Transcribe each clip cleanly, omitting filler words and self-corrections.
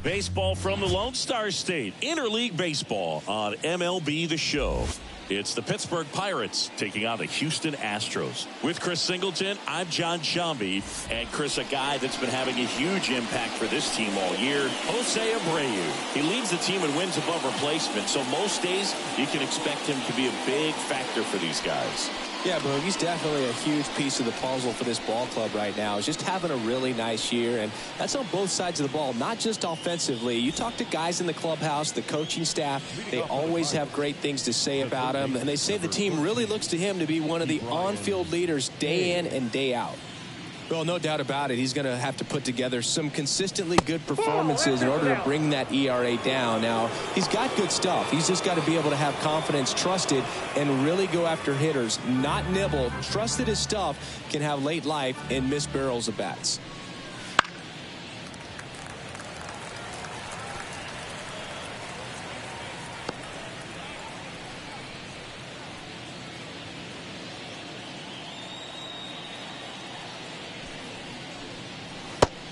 Baseball from the Lone Star State. Interleague baseball on MLB The Show. It's the Pittsburgh Pirates taking on the Houston Astros. With Chris Singleton, I'm John Shambi. And Chris, a guy that's been having a huge impact for this team all year, Jose Abreu. He leads the team in wins above replacement, so most days you can expect him to be a big factor for these guys. Yeah, Boog, he's definitely a huge piece of the puzzle for this ball club right now. He's just having a really nice year, and that's on both sides of the ball, not just offensively. You talk to guys in the clubhouse, the coaching staff, they always have great things to say about him, and they say the team really looks to him to be one of the on-field leaders day in and day out. Well, no doubt about it. He's going to have to put together some consistently good performances in order to bring that ERA down. Now, he's got good stuff. He's just got to be able to have confidence, trust it, and really go after hitters, not nibble. Trust that his stuff can have late life and miss barrels of bats.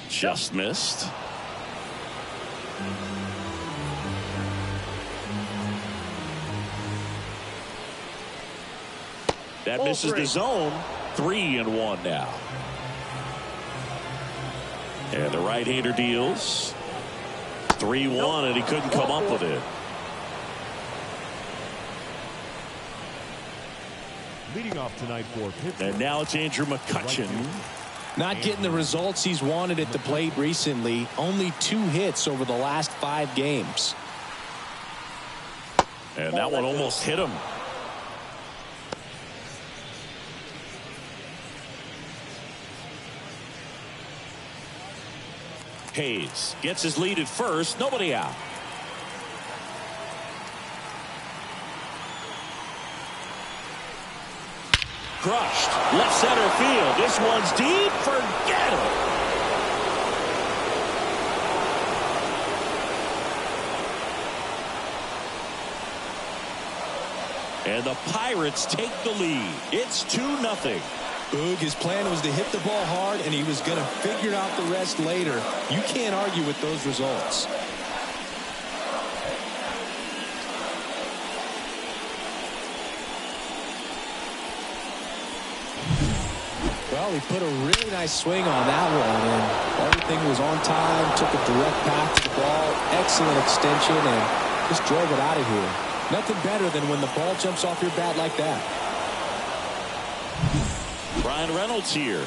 Just missed. That misses the zone. 3-1 now. And the right-hander deals. 3-1, and he couldn't come up with it. Leading off tonight for Pittsburgh. And now it's Andrew McCutchen. Not getting the results he's wanted at the plate recently. Only 2 hits over the last 5 games. And that one almost hit him. Hayes gets his lead at first. Nobody out. Crushed. Left center field. This one's deep. Forget it. And the Pirates take the lead. It's 2-0. Boog, his plan was to hit the ball hard, and he was going to figure out the rest later. You can't argue with those results. Well, he put a really nice swing on that one, and everything was on time, took a direct path to the ball, excellent extension, and just drove it out of here. Nothing better than when the ball jumps off your bat like that. Brian Reynolds here.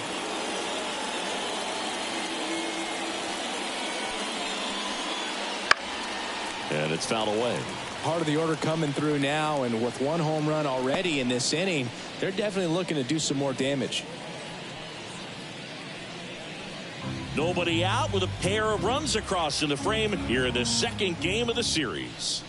And it's fouled away. Part of the order coming through now, and with 1 home run already in this inning, they're definitely looking to do some more damage. Nobody out with a pair of runs across in the frame here in the second game of the series.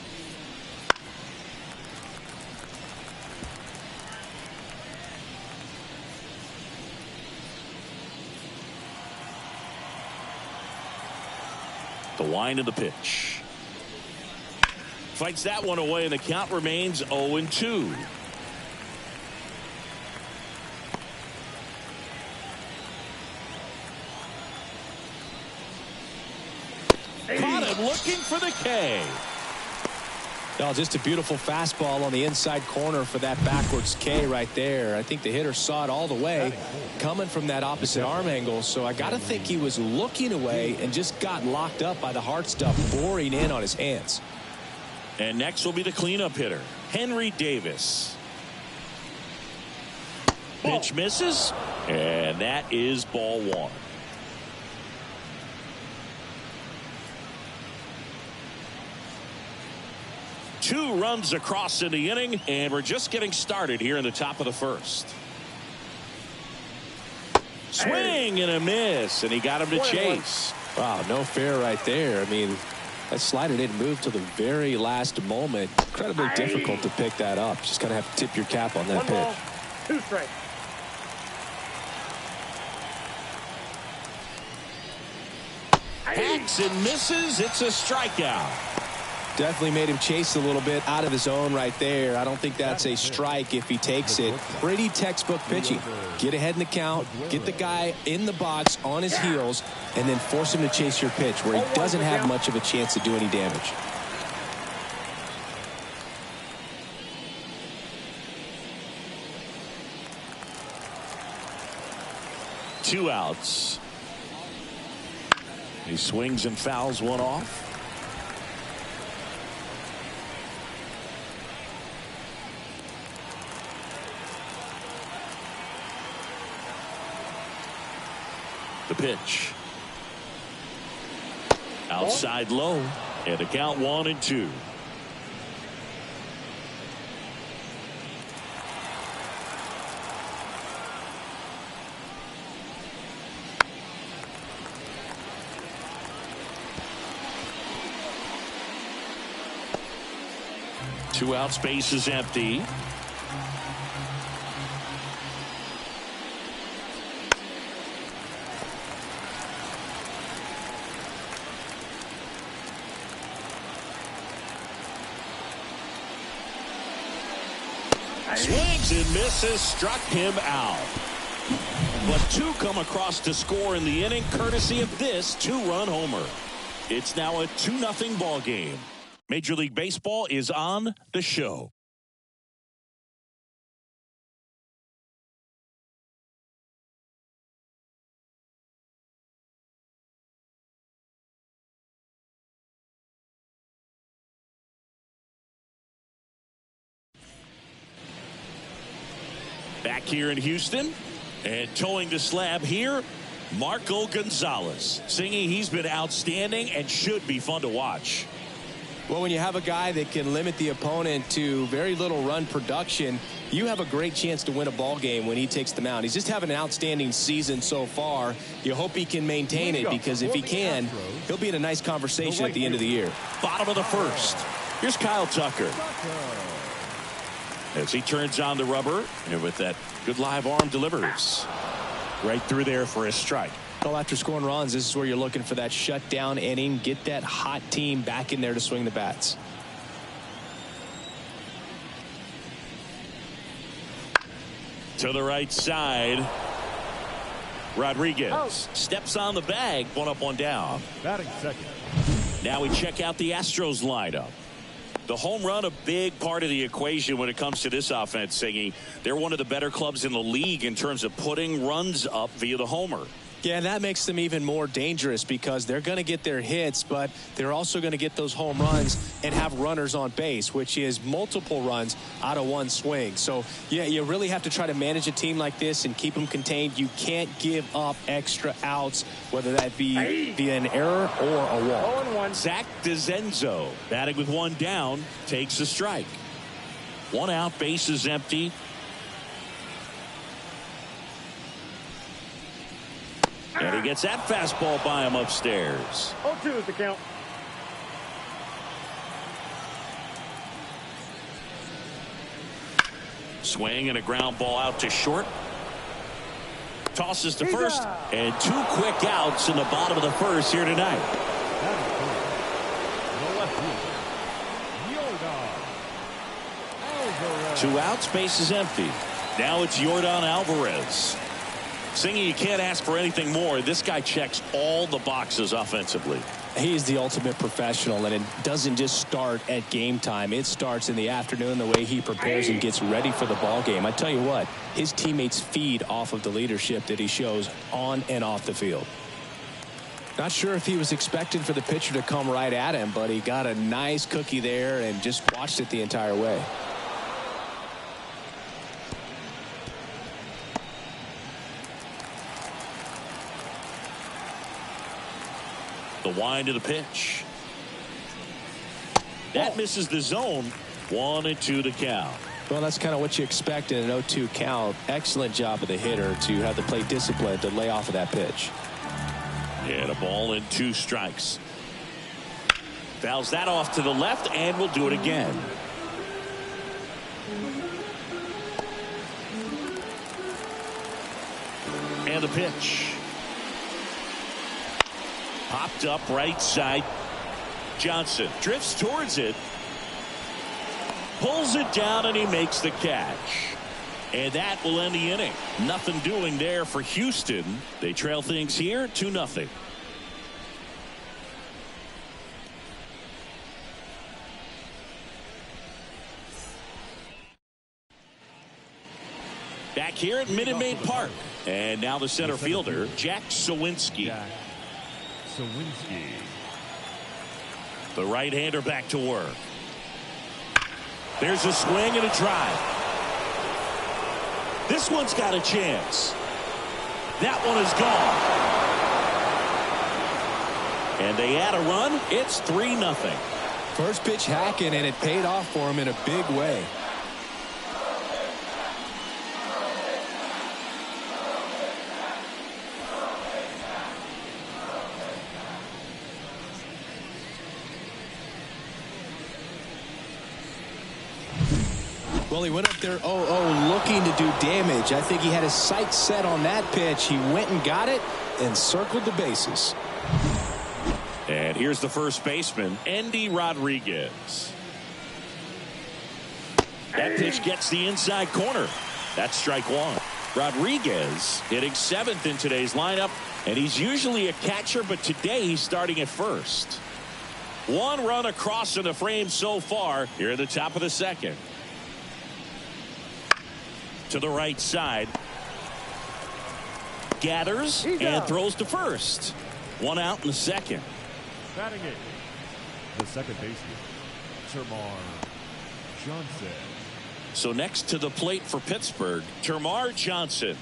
The wind of the pitch. Fights that one away, and the count remains 0-2. Caught him looking for the K. Oh, just a beautiful fastball on the inside corner for that backwards K right there. I think the hitter saw it all the way coming from that opposite arm angle, so I got to think he was looking away and just got locked up by the hard stuff boring in on his hands. And next will be the cleanup hitter, Henry Davis. Pitch misses, and that is ball 1. Two runs across in the inning, and we're just getting started here in the top of the first. Swing and a miss, and he got him to chase. Wow, no fair right there. I mean, that slider didn't move till the very last moment. Incredibly difficult to pick that up. Just kind of have to tip your cap on that pitch. 2 strikes. Hacks and misses. It's a strikeout. Definitely made him chase a little bit out of his own right there. I don't think that's a strike if he takes it. Pretty textbook pitching. Get ahead in the count, get the guy in the box on his heels, and then force him to chase your pitch where he doesn't have much of a chance to do any damage. Two outs. He swings and fouls one off. The pitch. Outside low. And a count 1-2. Two out, space is empty. Swings and misses, struck him out. But two come across to score in the inning, courtesy of this two-run homer. It's now a 2-0 ball game. Major League Baseball is on the show. Back here in Houston, and towing the slab here, Marco Gonzalez. Singing, he's been outstanding and should be fun to watch. Well, when you have a guy that can limit the opponent to very little run production, you have a great chance to win a ball game when he takes the mound. He's just having an outstanding season so far. You hope he can maintain it, because if he can, he'll be in a nice conversation at the end of the year. Bottom of the first. Here's Kyle Tucker. As he turns on the rubber, and with that good live arm, delivers right through there for a strike. Well, after scoring runs, this is where you're looking for that shutdown inning. Get that hot team back in there to swing the bats. To the right side, Rodriguez steps on the bag. One up, one down. Batting second. Now we check out the Astros lineup. The home run, a big part of the equation when it comes to this offense, Siggy. They're one of the better clubs in the league in terms of putting runs up via the homer. Yeah, and that makes them even more dangerous, because they're going to get their hits, but they're also going to get those home runs and have runners on base, which is multiple runs out of one swing. So, yeah, you really have to try to manage a team like this and keep them contained. You can't give up extra outs, whether that be via an error or a walk. Zach DeZenzo, batting with one down, takes a strike. One out, base is empty. And he gets that fastball by him upstairs. 0-2 is the count. Swing and a ground ball out to short. Tosses to first. And two quick outs in the bottom of the first here tonight. Two outs, base is empty. Now it's Yordan Alvarez. Singy, you can't ask for anything more. This guy checks all the boxes offensively. He's the ultimate professional, and it doesn't just start at game time. It starts in the afternoon, the way he prepares and gets ready for the ball game. I tell you what, his teammates feed off of the leadership that he shows on and off the field. Not sure if he was expecting for the pitcher to come right at him, but he got a nice cookie there and just watched it the entire way. The wind of the pitch. That misses the zone. 1-2 to count. Well, that's kind of what you expect in an 0-2 count. Excellent job of the hitter to have the plate discipline to lay off of that pitch. And a ball and 2 strikes. Fouls that off to the left, and will do it again. And the pitch. Popped up right side. Johnson drifts towards it, pulls it down, and he makes the catch. And that will end the inning. Nothing doing there for Houston. They trail things here 2-0. Back here at Minute Maid Park. And now the center fielder, Jack Sawinski. The right-hander back to work. There's a swing and a drive. This one's got a chance. That one is gone. And they add a run. It's 3-0. First pitch hacking, and it paid off for him in a big way. Well, he went up there 0-0 looking to do damage. I think he had his sights set on that pitch. He went and got it and circled the bases. And here's the first baseman, Endy Rodriguez. That pitch gets the inside corner. That's strike one. Rodriguez hitting 7th in today's lineup, and he's usually a catcher, but today he's starting at first. One run across in the frame so far here at the top of the second. To the right side. Gathers and throws to first. One out in the second. Batting it, the second baseman, Termarr Johnson. So next to the plate for Pittsburgh, Termarr Johnson.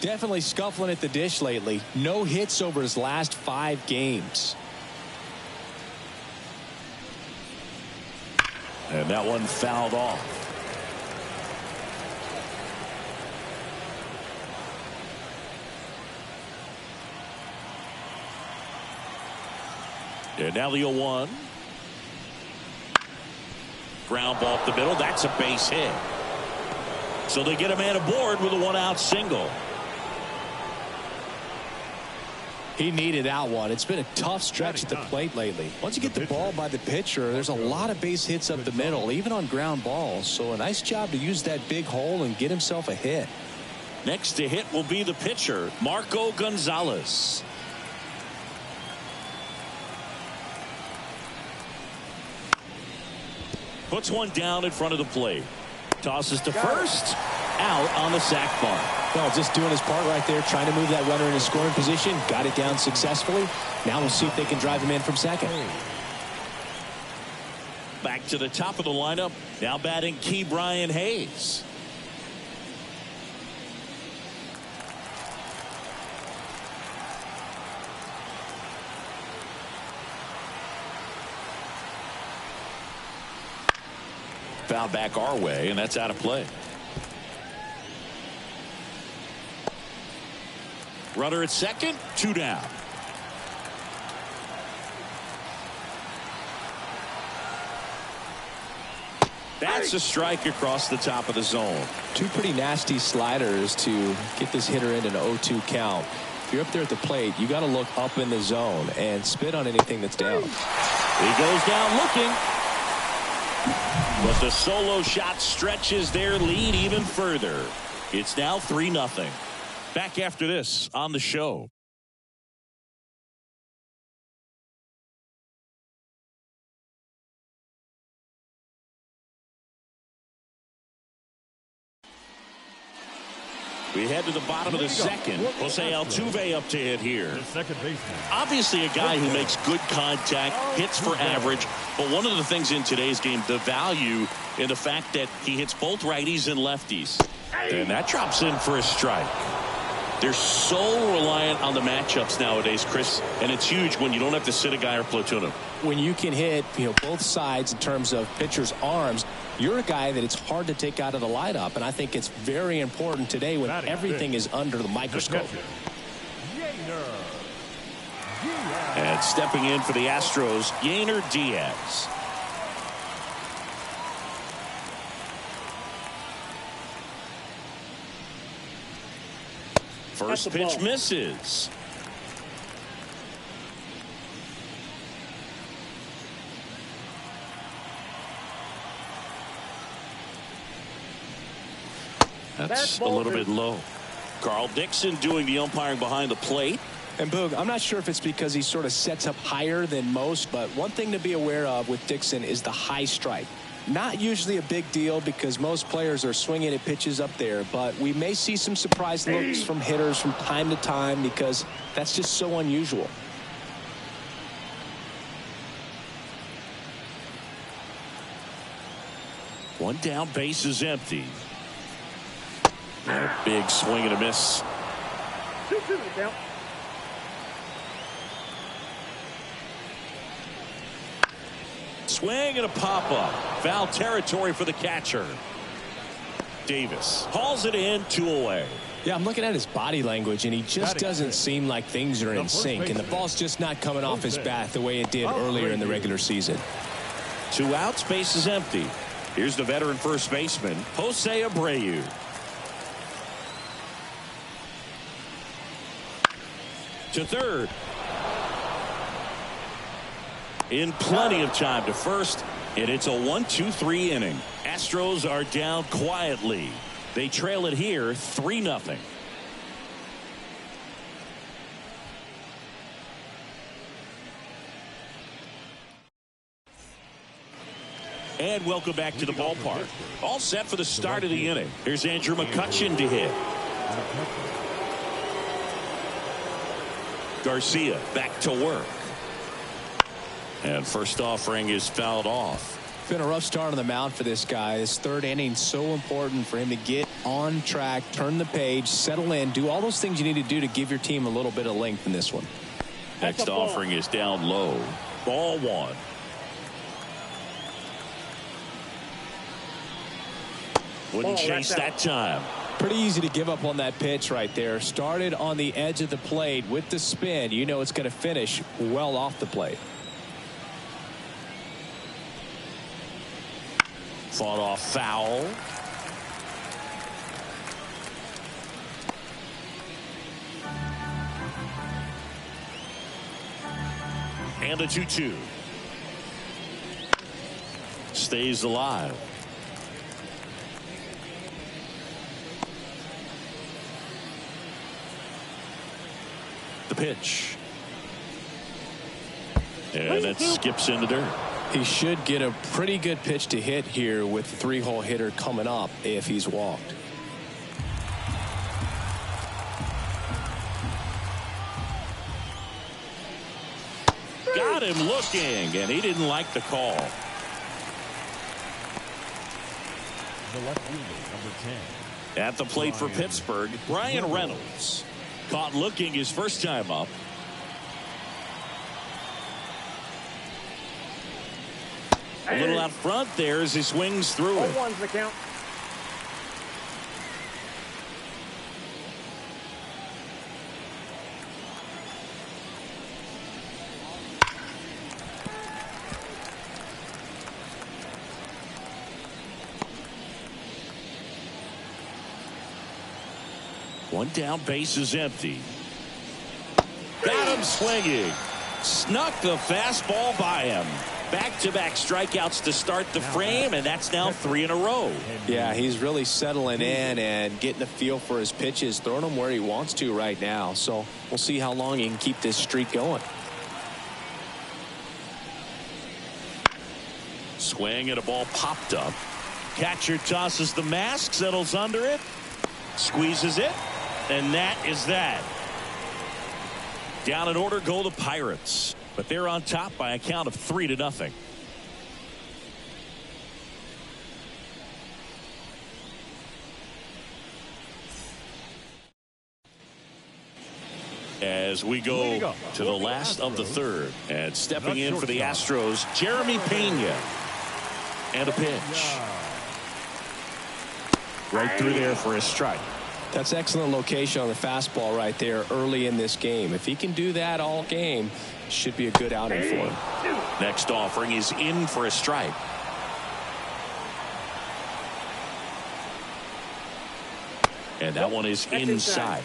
Definitely scuffling at the dish lately. No hits over his last 5 games. And that one fouled off. And now the 0-1. Ground ball up the middle. That's a base hit. So they get a man aboard with a 1-out single. He needed that one. It's been a tough stretch at the plate lately. Once you get the ball by the pitcher, there's a lot of base hits up the middle, even on ground balls. So a nice job to use that big hole and get himself a hit. Next to hit will be the pitcher, Marco Gonzalez. Puts one down in front of the plate. Tosses to first. Out on the sac bunt. Well, just doing his part right there, trying to move that runner in a scoring position. Got it down successfully. Now we'll see if they can drive him in from second. Back to the top of the lineup. Now batting Key Brian Hayes. Foul back our way, and that's out of play. Runner at second, 2 down. That's a strike across the top of the zone. 2 pretty nasty sliders to get this hitter in an 0-2 count. If you're up there at the plate, you got to look up in the zone and spit on anything that's down. He goes down looking. But the solo shot stretches their lead even further. It's now 3-0. Back after this on the show. We head to the bottom of the second. Jose Altuve up to hit here. Second baseman. Obviously a guy who makes good contact, hits for average. But one of the things in today's game, the value in the fact that he hits both righties and lefties. And that drops in for a strike. They're so reliant on the matchups nowadays, Chris, and it's huge when you don't have to sit a guy or platoon him. When you can hit, both sides in terms of pitchers' arms, you're a guy that it's hard to take out of the lineup, and I think it's very important today when everything is under the microscope. And stepping in for the Astros, Yainer Diaz. First pitch misses. That's a little bit low. Carl Dixon doing the umpiring behind the plate. And Boog, I'm not sure if it's because he sort of sets up higher than most, but one thing to be aware of with Dixon is the high strike. Not usually a big deal because most players are swinging at pitches up there, but we may see some surprise looks from hitters from time to time because that's just so unusual. One down, base is empty. A big swing and a miss. 2-2 down. Swing and a pop-up. Foul territory for the catcher. Davis hauls it in, 2 away. Yeah, I'm looking at his body language, and he just doesn't seem like things are in sync, and the ball's just not coming off his bat the way it did earlier in the regular season. 2 outs, base is empty. Here's the veteran first baseman, Jose Abreu. To third. In plenty of time to first, and it's a 1-2-3 inning. Astros are down quietly. They trail it here 3-0. And welcome back to the ballpark. All set for the start of the inning. Here's Andrew McCutchen to hit. Garcia back to work. And first offering is fouled off. Been a rough start on the mound for this guy. This third inning so important for him to get on track, turn the page, settle in, do all those things you need to do to give your team a little bit of length in this one. Next offering is down low. Ball 1. Wouldn't chase that time. Pretty easy to give up on that pitch right there. Started on the edge of the plate with the spin. You know it's going to finish well off the plate. Fought off foul. And a 2-2. Stays alive. The pitch. And it skips into dirt. He should get a pretty good pitch to hit here with the 3-hole hitter coming up if he's walked. Got him looking, and he didn't like the call. The left fielder, number 10. At the plate for Pittsburgh, Brian Reynolds. Caught looking his first time up. A little out front there as he swings through it. 0-1's the count. One down, base is empty. Got him swinging. Snuck the fastball by him. Back-to-back strikeouts to start the frame, and that's now 3 in a row. Yeah, he's really settling in and getting a feel for his pitches, throwing them where he wants to right now. So we'll see how long he can keep this streak going. Swing and a ball popped up. Catcher tosses the mask, settles under it, squeezes it, and that is that. Down in order go the Pirates, but they're on top by a count of 3-0. As we go to the last of the third, and stepping in for the Astros, Jeremy Pena. And a pitch. Right through there for a strike. That's excellent location on the fastball right there early in this game. If he can do that all game, should be a good outing for him. Next offering is in for a strike. And that one is inside.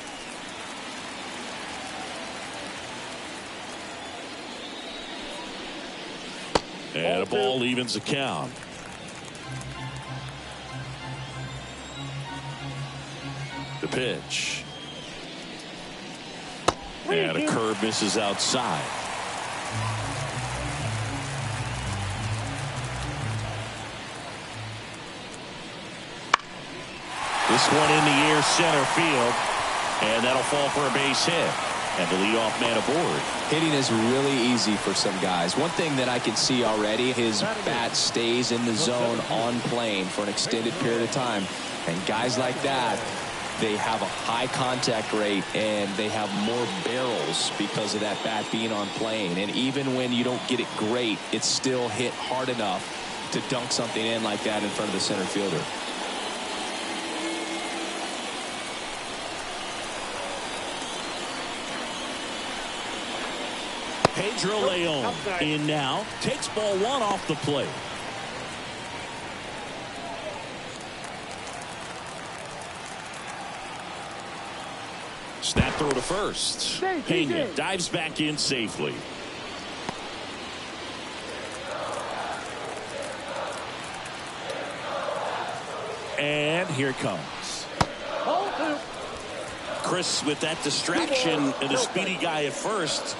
And a ball evens the count. Pitch. And a curve misses outside. This one in the air center field. And that'll fall for a base hit. And the leadoff man aboard. Hitting is really easy for some guys. One thing that I can see already, his bat stays in the zone on plane for an extended period of time. And guys like that, they have a high contact rate and they have more barrels because of that bat being on plane. And even when you don't get it great, it's still hit hard enough to dunk something in like that in front of the center fielder. Pedro Leon in now, takes ball one off the plate. Snap throw to first. Pena dives back in safely. And here it comes. Chris, with that distraction and a speedy guy at first,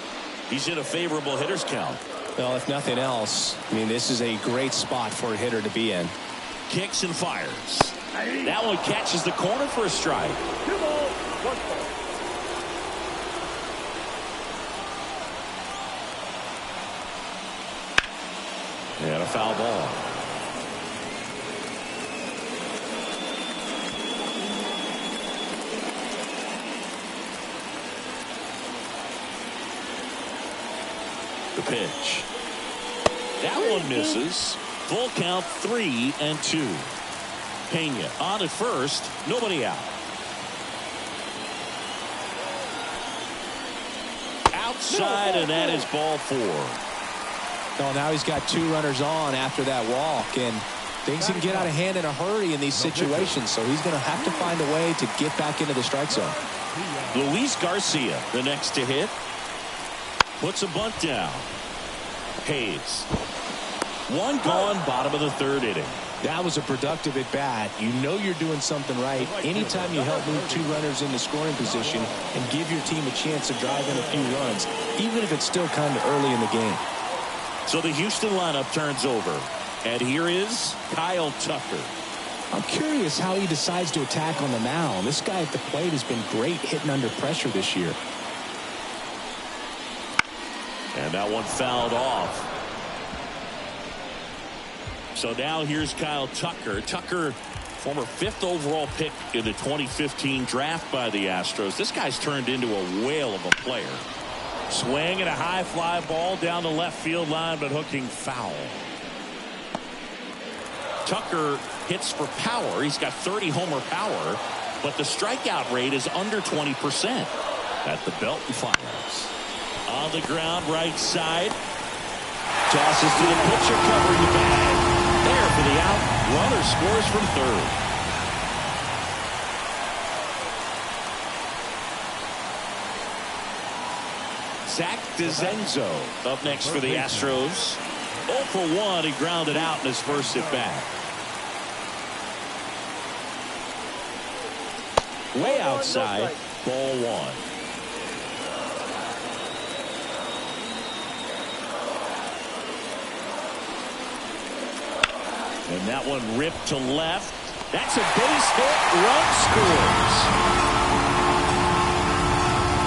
he's in a favorable hitter's count. Well, if nothing else, I mean, this is a great spot for a hitter to be in. Kicks and fires. That one catches the corner for a strike. 2 balls, 1 strike. And a foul ball. The pitch. That one misses. Full count, 3-2. Pena on at first, nobody out. Outside, and that is ball 4. Oh, now he's got 2 runners on after that walk, and things can get out of hand in a hurry in these situations, so he's going to have to find a way to get back into the strike zone. Luis Garcia, the next to hit. Puts a bunt down. Hayes. One gone, bottom of the 3rd inning. That was a productive at bat. You know you're doing something right anytime you help move 2 runners into scoring position and give your team a chance to drive in a few runs, even if it's still kind of early in the game. So the Houston lineup turns over. And here is Kyle Tucker. I'm curious how he decides to attack on the mound. This guy at the plate has been great hitting under pressure this year. And that one fouled off. So now here's Kyle Tucker. Tucker, former 5th overall pick in the 2015 draft by the Astros. This guy's turned into a whale of a player. Swing and a high fly ball down the left field line, but hooking foul. Tucker hits for power. He's got 30 homer power, but the strikeout rate is under 20% at the belt and fires. On the ground, right side. Tosses to the pitcher, covering the bag. There for the out. Runner scores from 3rd. Zach DeZenzo up next for the Astros. 0 for 1. He grounded out in his first at bat. Way outside. Ball 1. And that one ripped to left. That's a base hit. Run scores.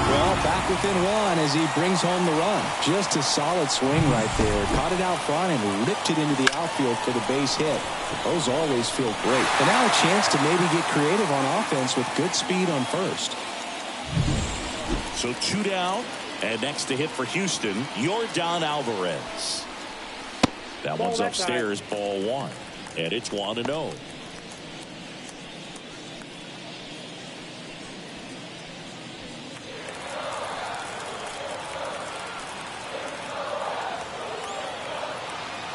Well, back within 1 as he brings home the run. Just a solid swing right there. Caught it out front and ripped it into the outfield for the base hit. Those always feel great. And now a chance to maybe get creative on offense with good speed on first. So 2 down. And next to hit for Houston, Yordan Alvarez. That one's upstairs, ball 1. And it's 1-0.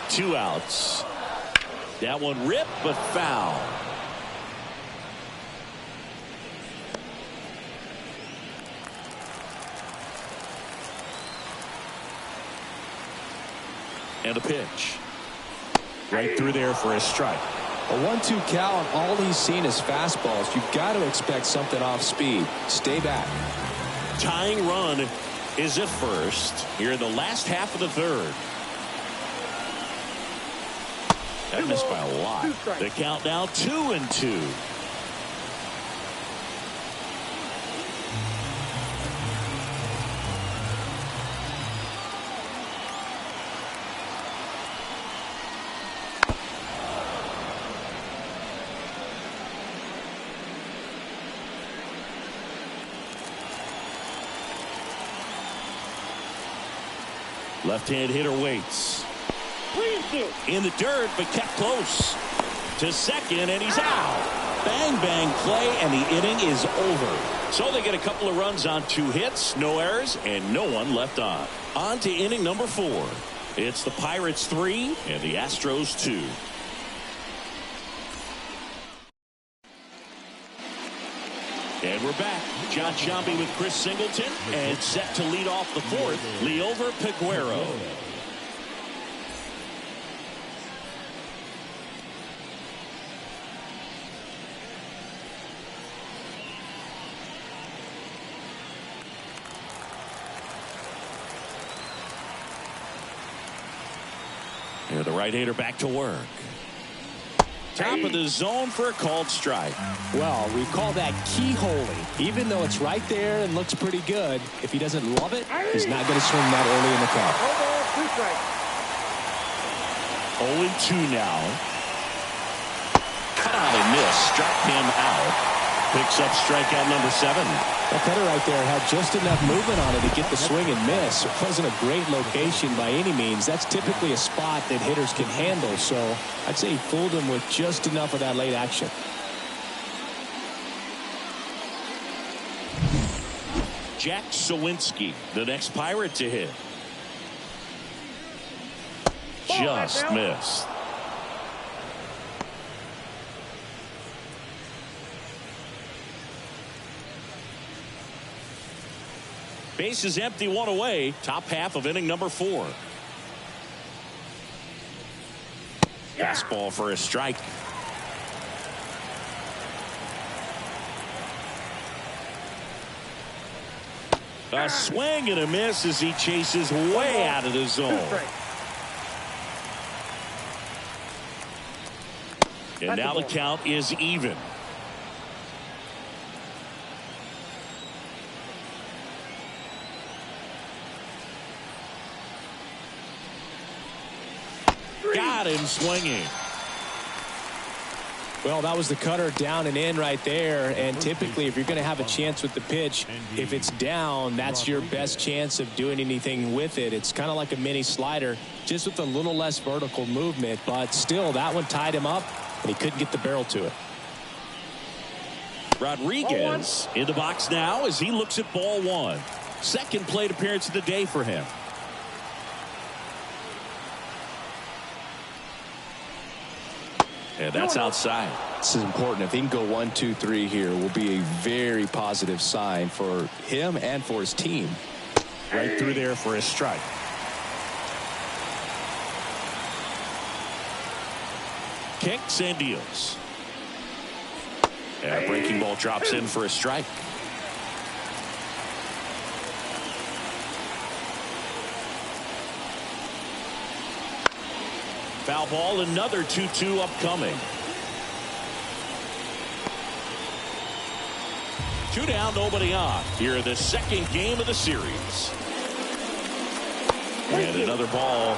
Two outs. That one ripped, but foul. And a pitch. Right through there for a strike. A 1-2 count, all he's seen is fastballs. You've got to expect something off speed. Stay back. Tying run is at first here in the last half of the third. That missed by a lot. The count now 2-2. Left-hand hitter waits. In the dirt, but kept close. To second, and he's out. Bang, bang play, and the inning is over. So they get a couple of runs on 2 hits, no errors, and no one left on. On to inning number 4. It's the Pirates 3 and the Astros 2. And we're back. John Sciambi with Chris Singleton, and set to lead off the 4th, Liover Peguero. And the right-hander back to work. Top of the zone for a called strike. Well, we call that keyholing. Even though it's right there and looks pretty good, if he doesn't love it, he's not going to swing that early in the count. 0-2 now. Cut out and miss. Struck him out. Picks up strikeout number 7. That cutter right there had just enough movement on it to get the swing and miss. It wasn't a great location by any means. That's typically a spot that hitters can handle. So I'd say he fooled him with just enough of that late action. Jack Sawinski, the next Pirate to hit. Just missed. Base is empty, 1 away. Top half of inning number 4. Fastball for a strike. A swing and a miss as he chases way out of the zone. And now the count is even. Got him swinging. Well, that was the cutter down and in right there. And typically, if you're going to have a chance with the pitch, if it's down, that's your best chance of doing anything with it. It's kind of like a mini slider, just with a little less vertical movement. But still, that one tied him up, and he couldn't get the barrel to it. Rodriguez in the box now as he looks at ball 1. Second plate appearance of the day for him. And that's outside. This is important. If he can go 1, 2, 3 here, will be a very positive sign for him and for his team. Right through there for a strike. Kicks and deals. And a breaking ball drops in for a strike. Foul ball, another 2-2 upcoming. 2 down, nobody on. Here in the second game of the series. And another ball.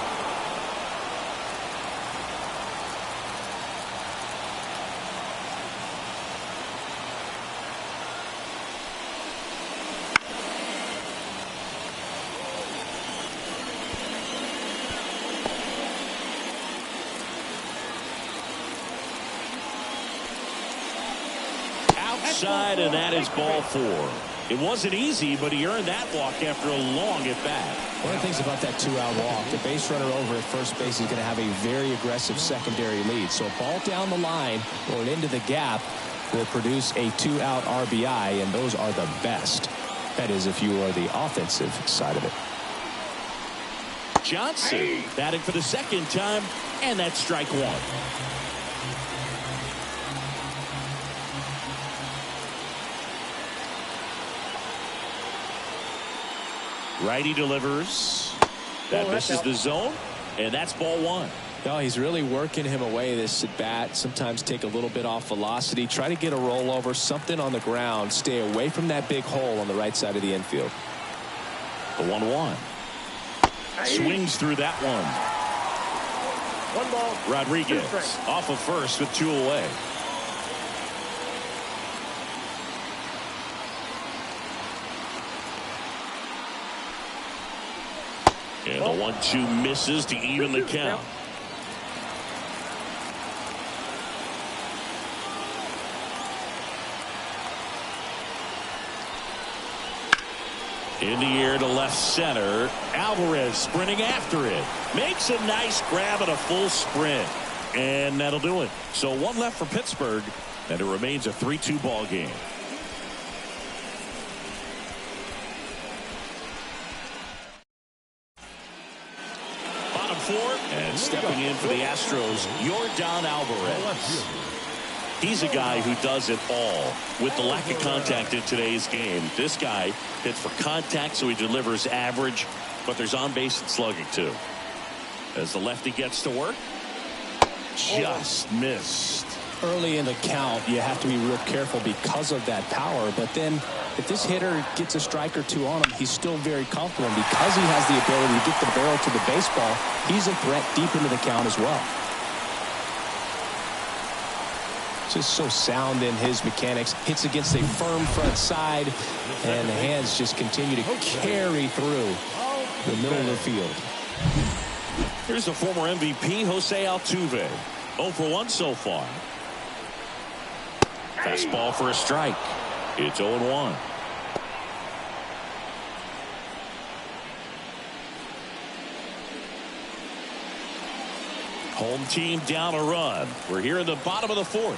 Outside, and that is ball 4. It wasn't easy, but he earned that walk after a long at bat. One of the things about that 2-out walk, the base runner over at first base is going to have a very aggressive secondary lead. So a ball down the line or into the gap will produce a 2-out RBI, and those are the best. That is, if you are the offensive side of it. Johnson batting for the second time, and that's strike 1. Righty delivers. That misses the zone, and that's ball one. No, he's really working him away, this at bat. Sometimes take a little bit off velocity. Try to get a rollover, something on the ground. Stay away from that big hole on the right side of the infield. The 1-1. Swings through that one. 1 ball. Rodriguez off of first with 2 away. And the 1-2 misses to even the count. In the air to left center. Alvarez sprinting after it. Makes a nice grab at a full sprint. And that'll do it. So 1 left for Pittsburgh. And it remains a 3-2 ball game. Bottom 4. And stepping in for the Astros, Yordan Alvarez. He's a guy who does it all. With the lack of contact in today's game, this guy hits for contact, so he delivers average, but there's on base and slugging too. As the lefty gets to work, just missed. Early in the count, you have to be real careful because of that power. But then if this hitter gets a strike or 2 on him, he's still very comfortable. And because he has the ability to get the barrel to the baseball, he's a threat deep into the count as well. Just so sound in his mechanics. Hits against a firm front side, and the hands just continue to carry through the middle of the field. Here's the former MVP, Jose Altuve. 0 for 1 so far. Fastball for a strike. It's 0-1. Home team down a run. We're here in the bottom of the 4th.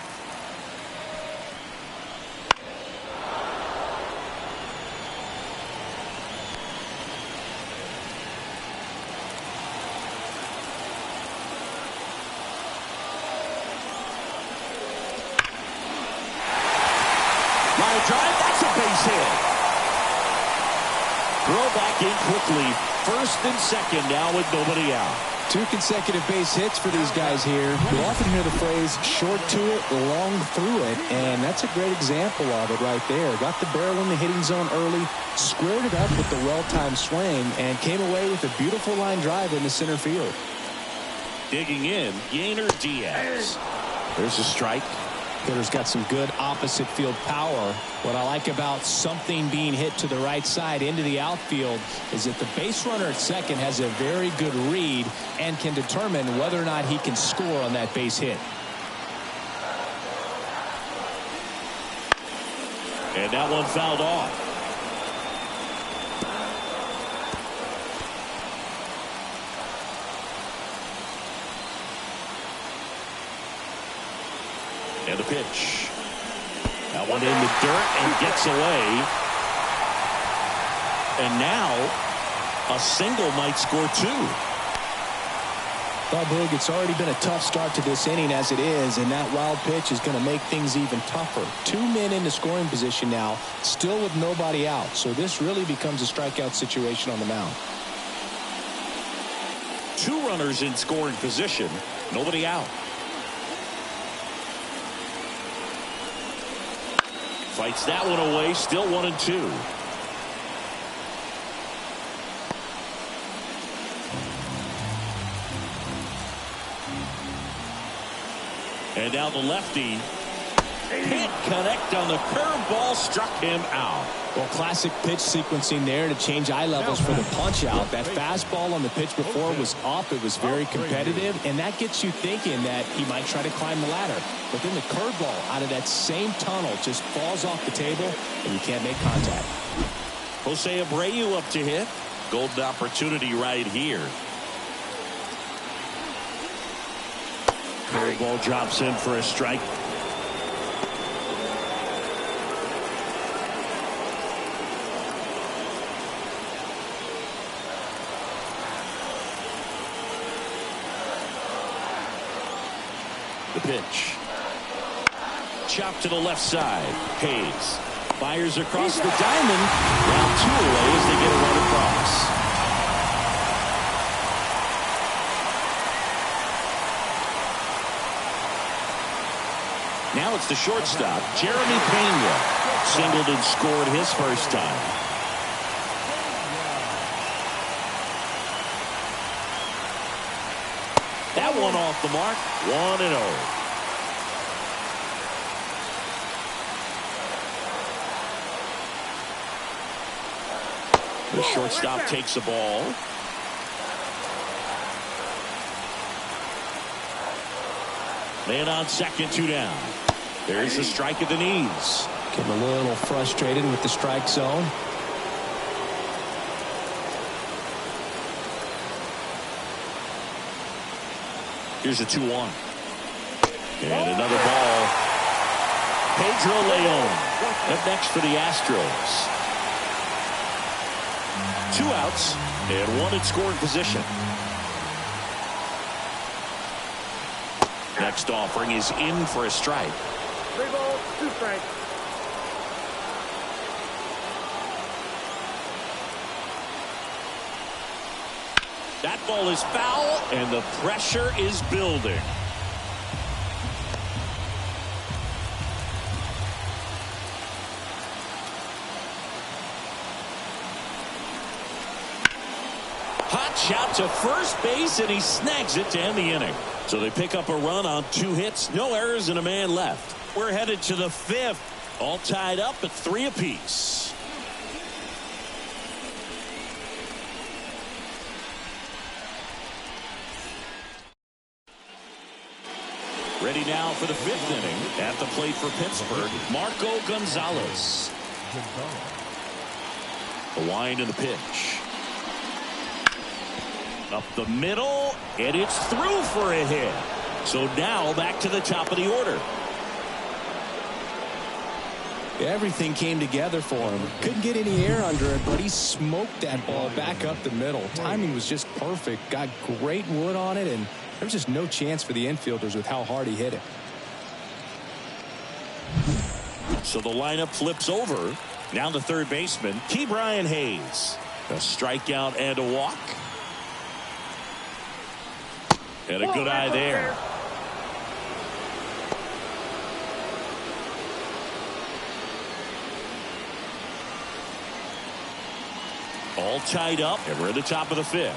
Line drive, that's a base hit. Throw back in quickly. First and second now with nobody out. 2 consecutive base hits for these guys here. You often hear the phrase short to it, long through it, and that's a great example of it right there. Got the barrel in the hitting zone early, squared it up with the well-timed swing, and came away with a beautiful line drive in the center field. Digging in, Yainer Diaz. There's a strike. Hitter's got some good opposite field power. What I like about something being hit to the right side into the outfield is that the base runner at second has a very good read and can determine whether or not he can score on that base hit. And that one fouled off. And the pitch. That one in the dirt and gets away. And now a single might score 2. Well, Boog, it's already been a tough start to this inning as it is, and that wild pitch is going to make things even tougher. 2 men in the scoring position now, still with nobody out. So this really becomes a strikeout situation on the mound. 2 runners in scoring position, nobody out. Fights that one away, still 1-2. And now the lefty. Can't connect on the curveball, struck him out. Well, classic pitch sequencing there to change eye levels for the punch out. That fastball on the pitch before was up. It was very competitive, and that gets you thinking that he might try to climb the ladder. But then the curveball out of that same tunnel just falls off the table, and you can't make contact. Jose Abreu up to hit. Golden opportunity right here. Curveball drops in for a strike. The pitch. Chopped to the left side. Hayes Fires across the diamond. Round 2 away as they get a run across. Now it's the shortstop, Jeremy Pena. Singled and scored his first time. That one off the mark. 1-0. The shortstop takes the ball. Man on second, 2 down. There's the strike at the knees. Getting a little frustrated with the strike zone. Here's a 2-1. And another ball. Pedro Leon up next for the Astros. 2 outs and 1 in scoring position. Next offering is in for a strike. 3 balls, 2 strikes. That ball is foul, and the pressure is building. Hot shot to first base, and he snags it to end the inning. So they pick up a run on 2 hits, no errors, and a man left. We're headed to the 5th, all tied up at 3 apiece. Ready now for the 5th inning. At the plate for Pittsburgh, Marco Gonzalez. The wind and the pitch. Up the middle, and it's through for a hit. So now back to the top of the order. Everything came together for him. Couldn't get any air under it, but he smoked that ball back up the middle. Timing was just perfect. Got great wood on it, and there was just no chance for the infielders with how hard he hit it. So the lineup flips over. Now the third baseman, Ke'Bryan Hayes. A strikeout and a walk. And a good eye there. All tied up, and we're at the top of the 5th.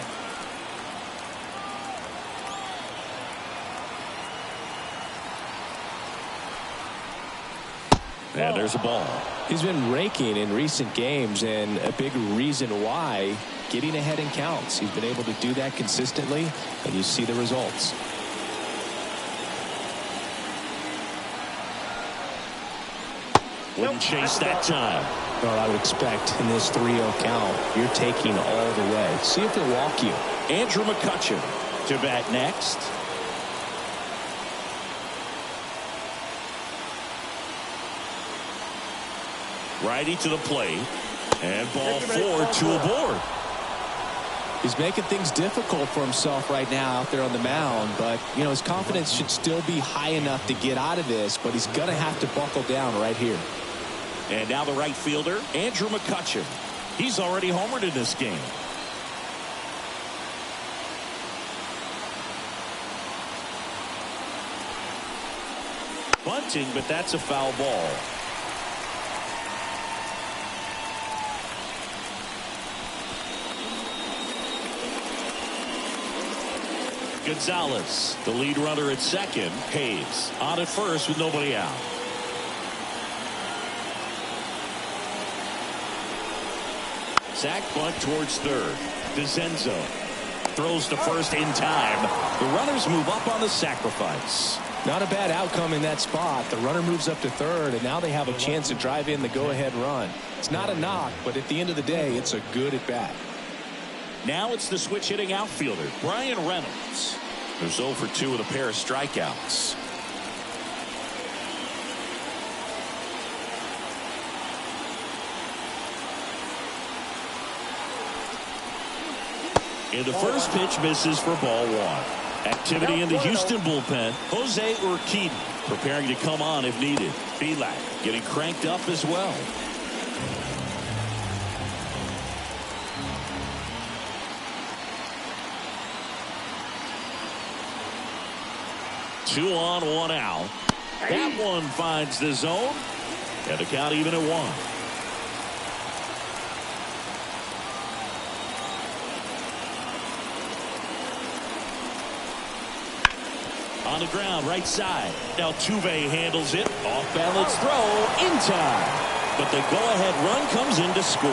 And there's a ball. He's been raking in recent games, and a big reason why, getting ahead in counts. He's been able to do that consistently, and you see the results. Wouldn't chase that time. Well, I would expect in this 3-0 count, you're taking all the way. See if he'll walk you. Andrew McCutchen to bat next. Righty to the plate. And ball 4, 2 aboard. He's making things difficult for himself right now out there on the mound, but you know his confidence should still be high enough to get out of this, but he's going to have to buckle down right here. And now the right fielder, Andrew McCutchen. He's already homered in this game. Bunting, but that's a foul ball. Gonzalez, the lead runner at second. Hayes on at first with nobody out. Sack bunt towards third. DeZenzo throws to first in time. The runners move up on the sacrifice. Not a bad outcome in that spot. The runner moves up to third, and now they have a chance to drive in the go-ahead run. It's not a knock, but at the end of the day, it's a good at-bat. Now it's the switch-hitting outfielder, Brian Reynolds. There's 0 for 2 with a pair of strikeouts. And the first pitch misses for ball 1. Activity in the Houston bullpen. Jose Urquidy preparing to come on if needed. Belak getting cranked up as well. 2 on, 1 out. That one finds the zone. And the count even at 1. On the ground, right side. Altuve handles it. Off balance throw in time. But the go-ahead run comes in to score.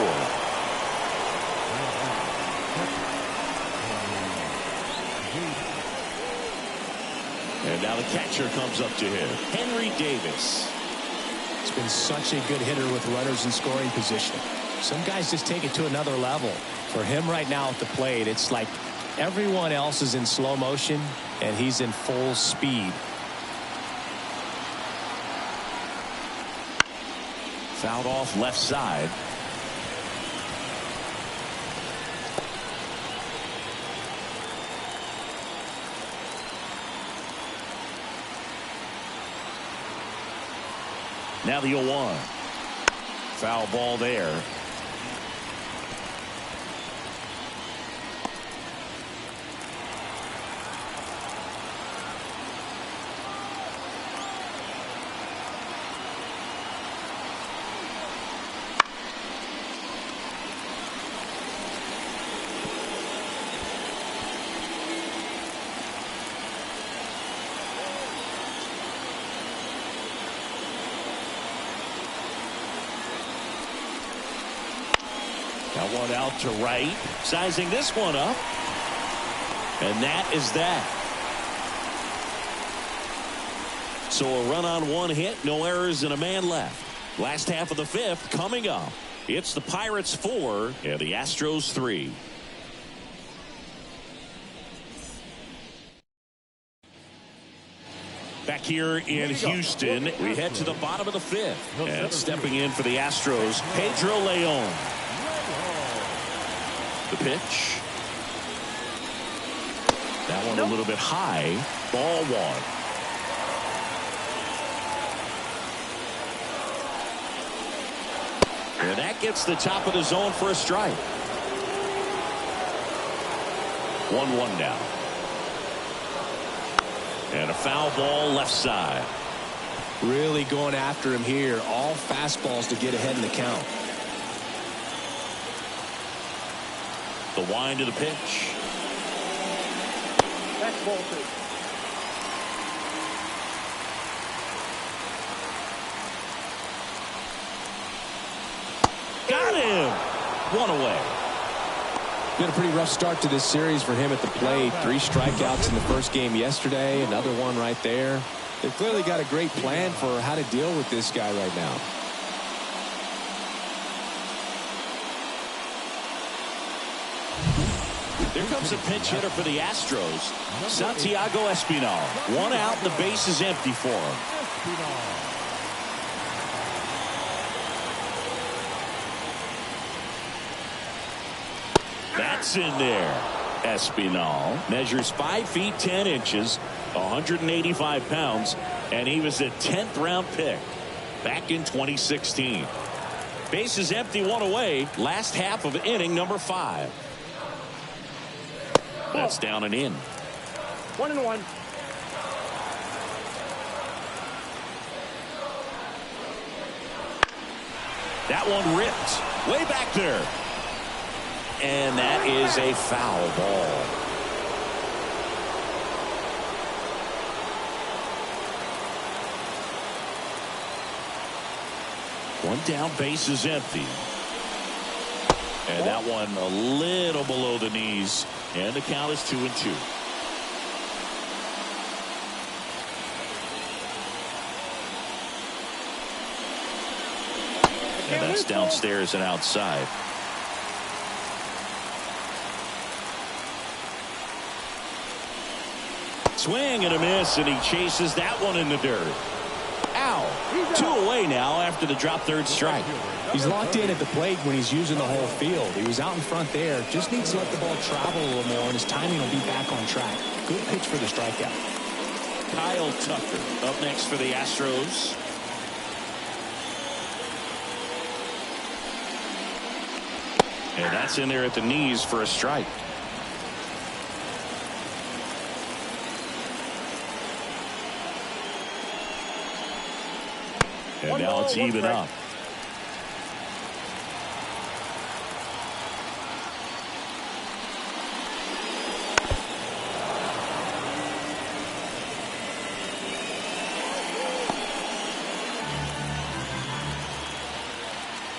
And now the catcher comes up to him. Henry Davis. It's been such a good hitter with runners in scoring position. Some guys just take it to another level. For him right now at the plate, it's like everyone else is in slow motion and he's in full speed. Fouled off left side. Now the 0-1. Foul ball there. Got one out to right. Sizing this one up. And that is that. So a run on 1 hit, no errors, and a man left. Last half of the 5th coming up. It's the Pirates 4 and the Astros 3. Back here in Houston, we head to the bottom of the 5th. And stepping in for the Astros, Pedro Leon. The pitch. That one a little bit high. Ball 1. And that gets the top of the zone for a strike. 1-1 now. And a foul ball left side. Really going after him here. All fastballs to get ahead in the count. The wind of the pitch. That's ball 2. Got him. 1 away. Been a pretty rough start to this series for him at the plate. 3 strikeouts in the first game yesterday. Another one right there. They've clearly got a great plan for how to deal with this guy right now. There comes a pinch hitter for the Astros. Santiago Espinal. 1 out, and the base is empty for him. That's in there. Espinal measures 5 feet 10 inches, 185 pounds, and he was a 10th round pick back in 2016. Base is empty, 1 away. Last half of inning number 5. That's down and in. 1-1. That one ripped way back there. And that is a foul ball. One down, base is empty. And that one a little below the knees. And the count is 2-2. And that's downstairs and outside. Swing and a miss, and he chases that one in the dirt. Ow. 2 away now after the drop third strike. He's locked in at the plate when he's using the whole field. He was out in front there. Just needs to let the ball travel a little more, and his timing will be back on track. Good pitch for the strikeout. Kyle Tucker up next for the Astros. And that's in there at the knees for a strike. And now it's even up.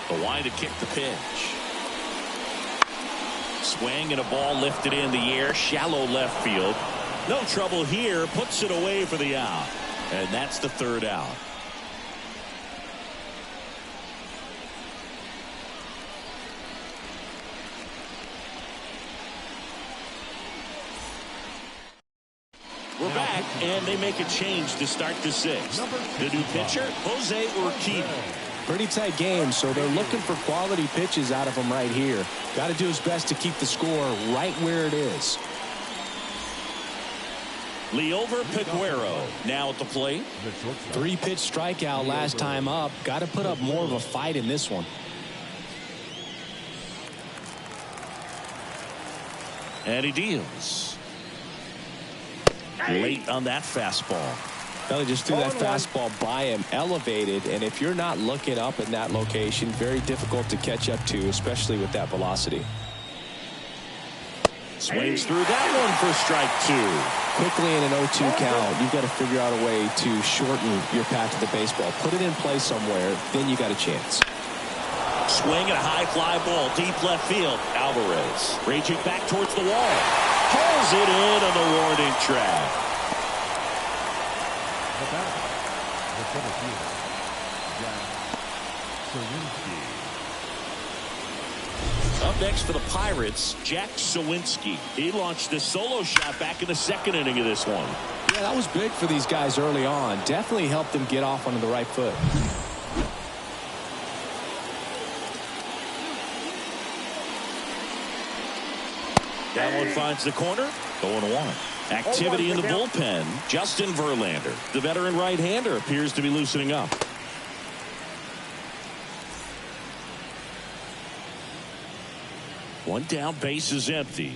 The line to kick the pitch. Swing and a ball lifted in the air, shallow left field. No trouble here, puts it away for the out. And that's the third out. We're back, and they make a change to start the sixth. The new pitcher, Jose Urquidy. Pretty tight game, so they're looking for quality pitches out of him right here. Got to do his best to keep the score right where it is. Liover Peguero now at the plate. 3-pitch strikeout last time up. Got to put up more of a fight in this one. And he deals. Late on that fastball. They just threw that fastball by him, elevated, and if you're not looking up in that location, very difficult to catch up to, especially with that velocity. Swings through that one for strike two. Quickly in an 0-2 count, you've got to figure out a way to shorten your path to the baseball. Put it in play somewhere, then you got a chance. Swing and a high fly ball, deep left field. Alvarez raging back towards the wall. Pulls it in on the warning track. The center fielder, Up next for the Pirates, Jack Sawinski. He launched a solo shot back in the second inning of this one. Yeah, that was big for these guys early on. Definitely helped them get off onto the right foot. That one finds the corner. 0-1. Activity in the bullpen. Justin Verlander, the veteran right-hander, appears to be loosening up. One down, base is empty.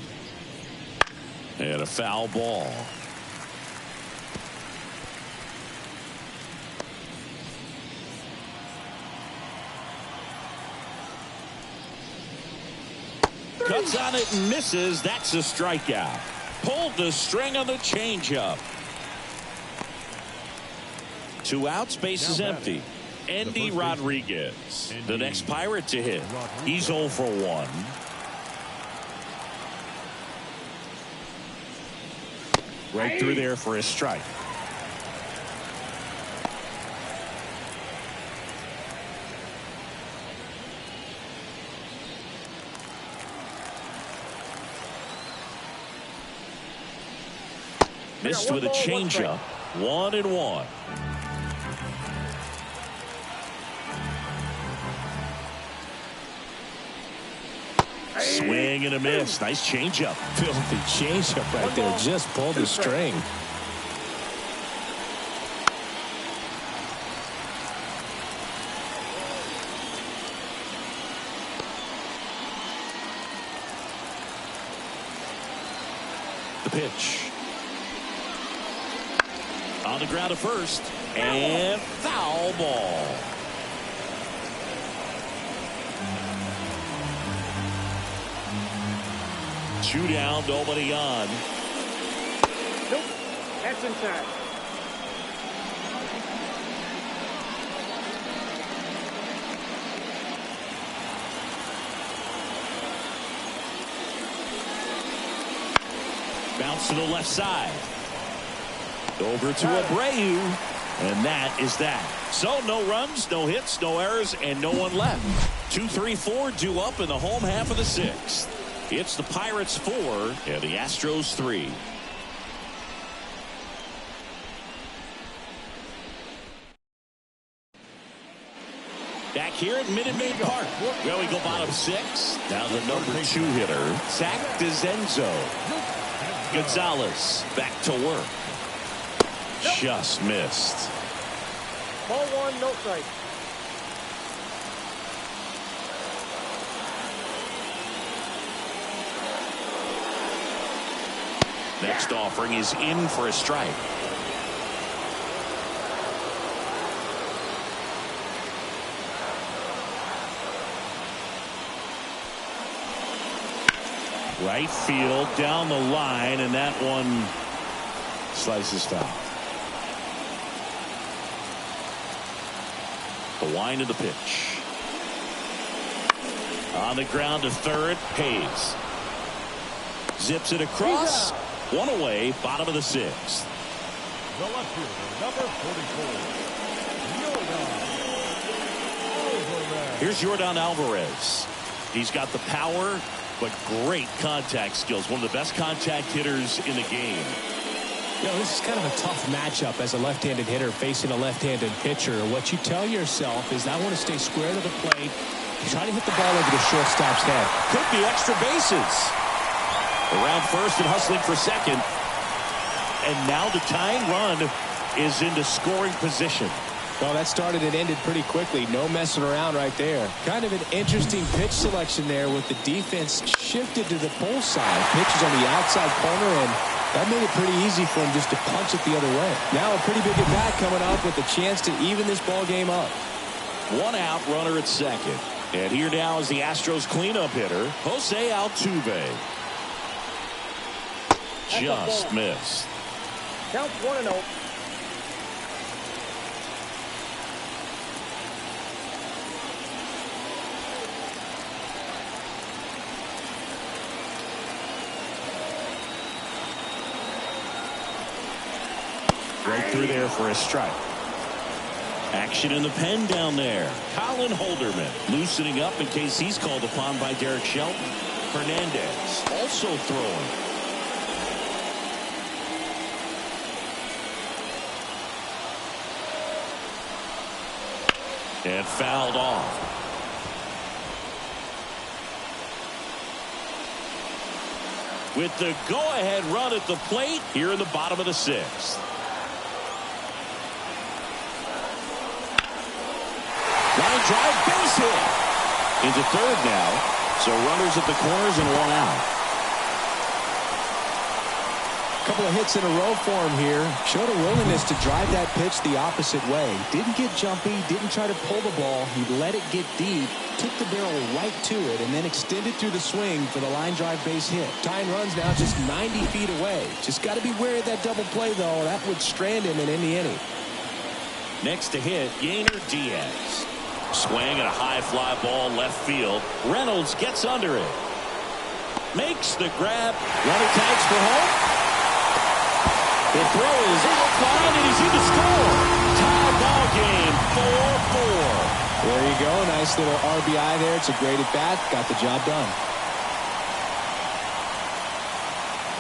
And a foul ball. Cuts on it and misses. That's a strikeout. Pulled the string on the changeup. 2 outs, base is empty. Andy Rodriguez, the next Pirate to hit. He's 0 for 1. Right through there for a strike. Missed with a changeup. 1-1. Swing and a miss. Nice changeup. Filthy changeup right there. Just pulled the string. The pitch. On the ground at first. And foul ball. Two down, nobody on. Nope, that's inside. Bounce to the left side. Over to Abreu. And that is that. So no runs, no hits, no errors, and no one left. 2-3-4 due up in the home half of the sixth. It's the Pirates 4 and the Astros 3. Back here at Minute Maid Park. Well, we go bottom 6. Now the number 2 hitter, Zach DeZenzo. Gonzalez back to work. Just missed. Ball 1, no strike. Next offering is in for a strike. Right field, down the line, and that one slices foul. The wind of the pitch. On the ground to third, Hayes. Zips it across. One away, bottom of the sixth. The left fielder, number 44. Here's Yordan Alvarez. He's got the power, but great contact skills. One of the best contact hitters in the game. You know, this is kind of a tough matchup as a left-handed hitter facing a left-handed pitcher. What you tell yourself is, I want to stay square to the plate, try to hit the ball over the shortstop's head. Could be extra bases. Around first and hustling for second. And now the tying run is into scoring position. Well, that started and ended pretty quickly. No messing around right there. Kind of an interesting pitch selection there with the defense shifted to the pull side. Pitches on the outside corner, and that made it pretty easy for him just to punch it the other way. Now a pretty big at bat coming up with a chance to even this ball game up. One out, runner at second. And here now is the Astros cleanup hitter, Jose Altuve. Just missed. Count 1-0. Right through there for a strike. Action in the pen down there. Colin Holderman loosening up in case he's called upon by Derek Shelton. Hernandez also throwing. And fouled off. With the go-ahead run at the plate here in the bottom of the sixth. Line drive, base hit. Into third now. So runners at the corners and one out. Couple of hits in a row for him here. Showed a willingness to drive that pitch the opposite way. Didn't get jumpy, didn't try to pull the ball. He let it get deep, took the barrel right to it, and then extended through the swing for the line drive base hit. Tying runs now just 90 feet away. Just got to be wary of that double play, though. That would strand him in the inning. Next to hit, Yainer Diaz. Swing and a high fly ball left field. Reynolds gets under it. Makes the grab. Runner tags for home. The throw is inclined and he's in to score. Tie ball game, 4-4. There you go. Nice little RBI there. It's a great at bat. Got the job done.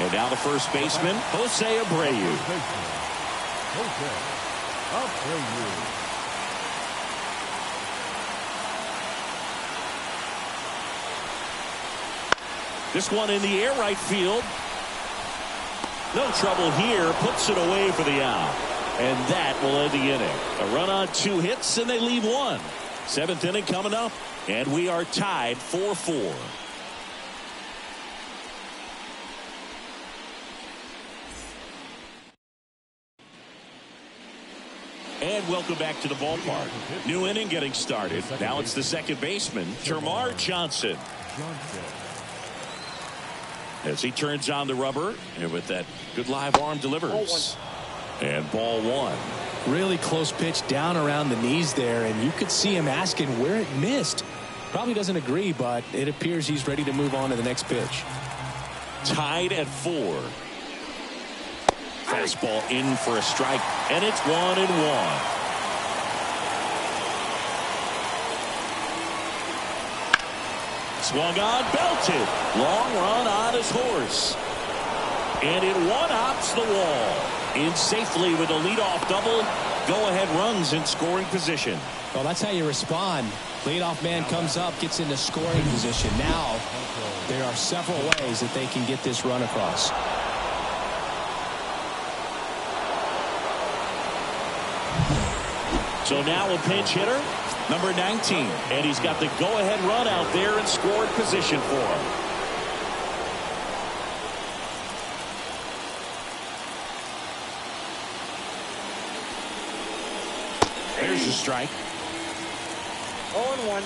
And now the first baseman, Jose Abreu. Jose Abreu. This one in the air right field. No trouble here. Puts it away for the out. And that will end the inning. A run on 2 hits and they leave 1. 7th inning coming up. And we are tied 4-4. And welcome back to the ballpark. New inning getting started. Now it's the second baseman, Termarr Johnson. As he turns on the rubber, and with that good live arm delivers. And ball 1. Really close pitch down around the knees there, and you could see him asking where it missed. Probably doesn't agree, but it appears he's ready to move on to the next pitch. Tied at 4. Fastball in for a strike, and it's 1-1. Swung on, belted. Long run on his horse. And it one-hops the wall. In safely with a leadoff double. Go-ahead runs in scoring position. Well, that's how you respond. Leadoff man comes up, gets into scoring position. Now, there are several ways that they can get this run across. So now a pinch hitter, number 19. And he's got the go-ahead run out there in scoring position for him. There's a strike. 0-1.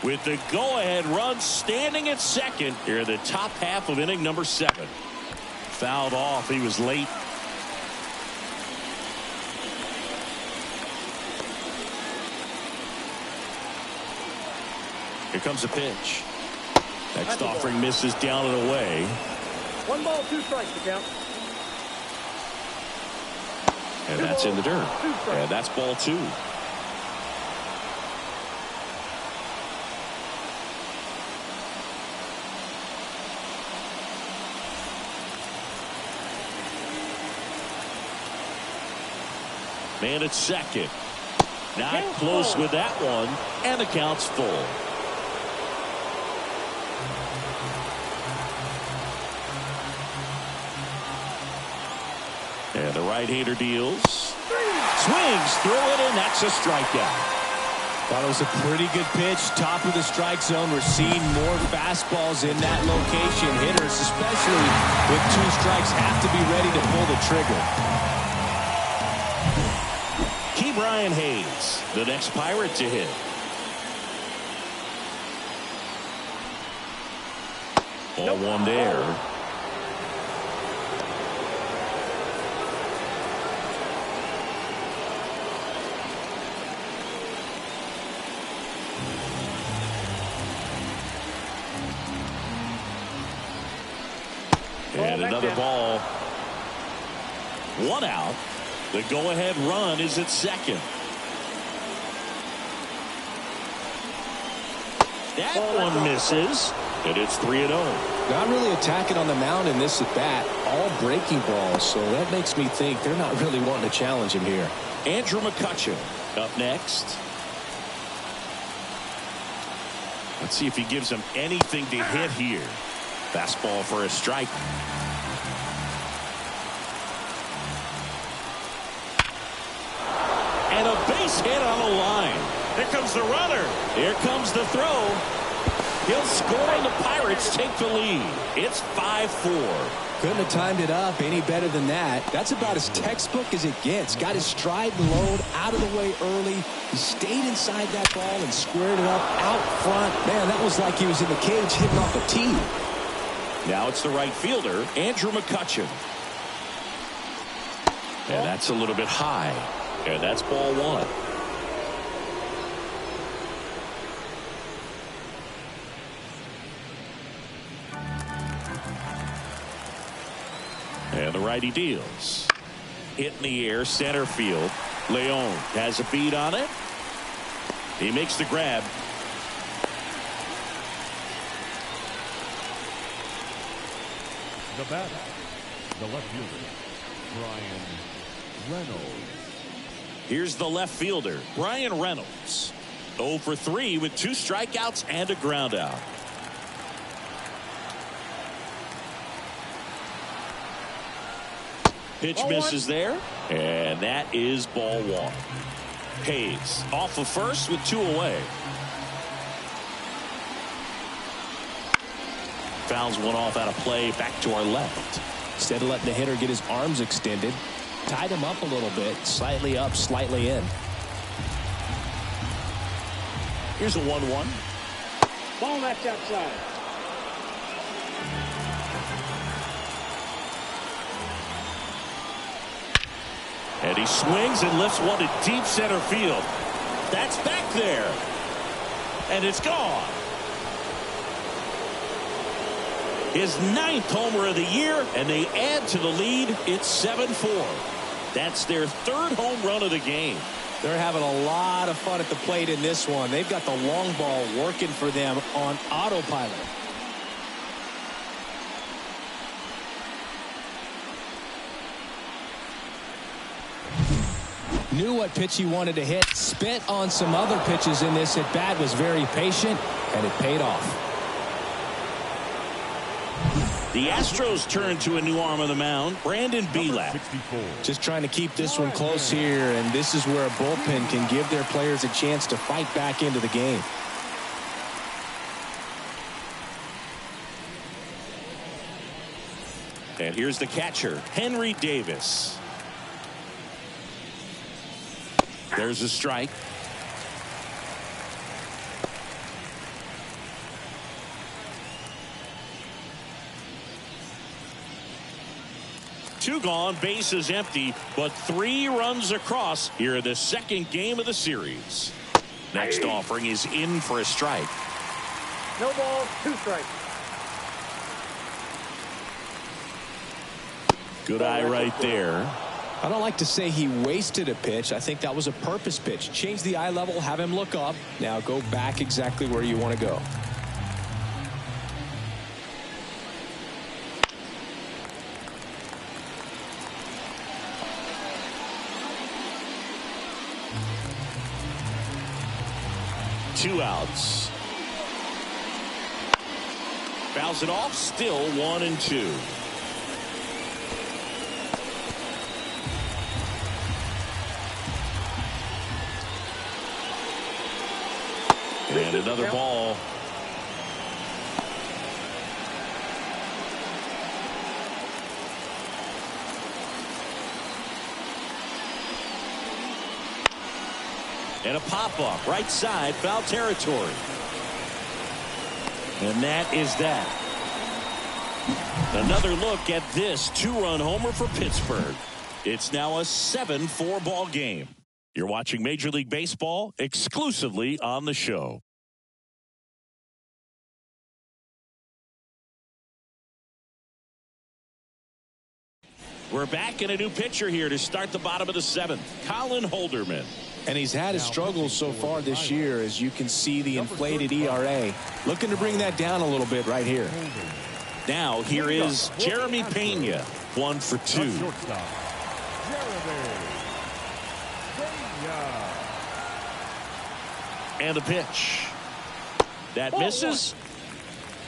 with the go-ahead run standing at second here in the top half of inning number 7. Fouled off. He was late. Here comes a pitch. Next offering misses down and away. 1 ball, 2 strikes to count. And that's in the dirt. And that's ball 2. Man at second. Not close with that one. And the count's full. And the right-hander deals. Swings through it, and that's a strikeout. Thought it was a pretty good pitch. Top of the strike zone. We're seeing more fastballs in that location. Hitters, especially with 2 strikes, have to be ready to pull the trigger. Brian Hayes, the next Pirate to hit. Ball 1 there. And another ball. 1 out. The go-ahead run is at second. That one misses, and it's 3-0. Not really attacking on the mound in this at-bat. All breaking balls, so that makes me think they're not really wanting to challenge him here. Andrew McCutcheon up next. Let's see if he gives him anything to hit here. Fastball for a strike. And a base hit on the line. Here comes the runner. Here comes the throw. He'll score, and the Pirates take the lead. It's 5-4. Couldn't have timed it up any better than that. That's about as textbook as it gets. Got his stride and load out of the way early. He stayed inside that ball and squared it up out front. Man, that was like he was in the cage hitting off a tee. Now it's the right fielder, Andrew McCutcheon. And that's a little bit high. And that's ball 1. And the righty deals. Hit in the air, center field. Leon has a beat on it. He makes the grab. The batter, the left fielder, Brian Reynolds. Here's the left fielder, Brian Reynolds. 0 for 3 with 2 strikeouts and a ground out. Pitch misses there, and that is ball 1. Hayes off of first with 2 away. Fouls one off out of play, back to our left. Instead of letting the hitter get his arms extended, tied him up a little bit, slightly up, slightly in. Here's a 1-1. Ball match outside. And he swings and lifts one to deep center field. That's back there. And it's gone. His 9th homer of the year, and they add to the lead. It's 7-4. That's their 3rd home run of the game. They're having a lot of fun at the plate in this one. They've got the long ball working for them on autopilot. Knew what pitch he wanted to hit. Spent on some other pitches in this at bat. Was very patient, and it paid off. The Astros turn to a new arm of the mound, Brandon Belak. Just trying to keep this one close here, and this is where a bullpen can give their players a chance to fight back into the game. And here's the catcher, Henry Davis. There's a strike. 2 gone, bases empty, but 3 runs across here in the second game of the series. Next offering is in for a strike. No balls, 2 strikes. Good eye right there. I don't like to say he wasted a pitch. I think that was a purpose pitch. Change the eye level, have him look up. Now go back exactly where you want to go. Two outs. Fouls it off, still 1-2. And another ball. And a pop-up, right side, foul territory. And that is that. Another look at this 2-run homer for Pittsburgh. It's now a 7-4 ball game. You're watching Major League Baseball exclusively on the show. We're back in a new pitcher here to start the bottom of the 7th. Colin Holderman. And he's had his struggles so far this year, as you can see the inflated ERA. Looking to bring that down a little bit right here. Now here is Jeremy Pena, 1 for 2. And the pitch. That misses.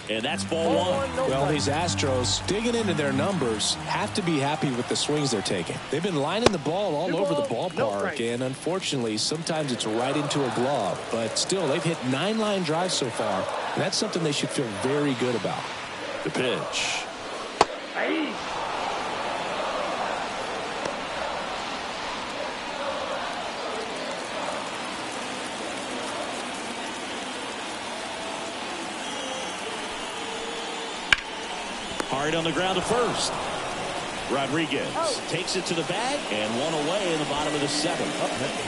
And that's ball 1. Well, these Astros, digging into their numbers, have to be happy with the swings they're taking. They've been lining the ball all over the ballpark, and unfortunately, sometimes it's right into a glove. But still, they've hit 9 line drives so far, and that's something they should feel very good about. The pitch. Hard on the ground to first. Rodriguez takes it to the bag, and 1 away in the bottom of the 7th. Up next.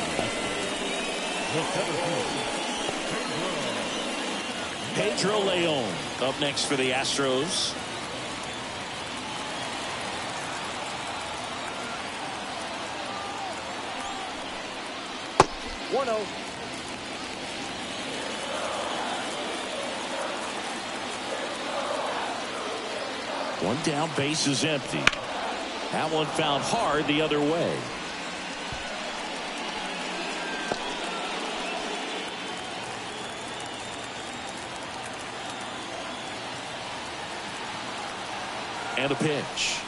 Pedro Leon up next for the Astros. One-oh. One down, base is empty. That one found hard the other way. And a pitch.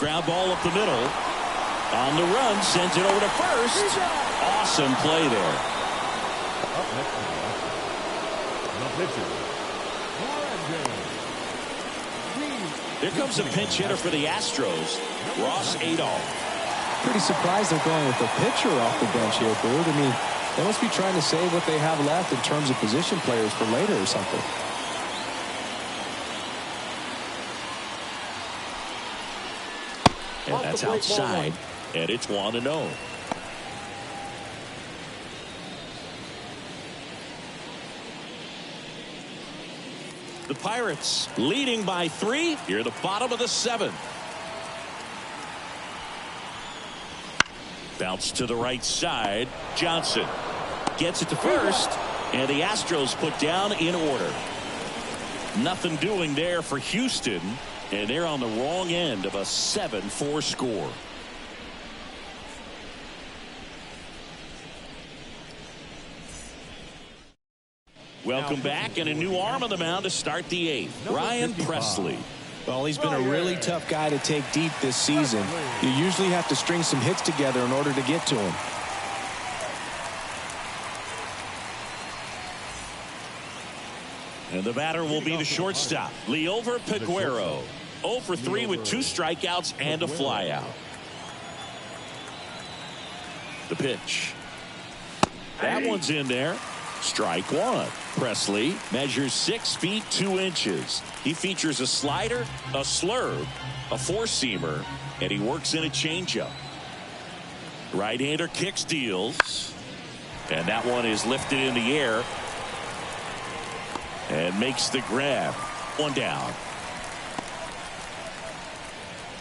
Ground ball up the middle. On the run, sends it over to first. Awesome play there. Up next, the pitcher. Here comes a pinch hitter for the Astros, Ross Adolph. Pretty surprised they're going with the pitcher off the bench here, Booth. I mean, they must be trying to save what they have left in terms of position players for later or something. And that's outside, and it's 1-0. The Pirates leading by 3 here at the bottom of the 7th. Bounce to the right side. Johnson gets it to first, and the Astros put down in order. Nothing doing there for Houston, and they're on the wrong end of a 7-4 score. Welcome back, and a new arm on the mound to start the 8th. Ryan Presley. Well, he's been a really tough guy to take deep this season. You usually have to string some hits together in order to get to him. And the batter will be the shortstop, Leover Peguero. 0 for 3 with 2 strikeouts and a flyout. The pitch. That one's in there. Strike one. Presley measures 6 feet 2 inches. He features a slider, a slurve, a four-seamer, and he works in a changeup. Right-hander kicks, deals, and that one is lifted in the air and makes the grab. One down.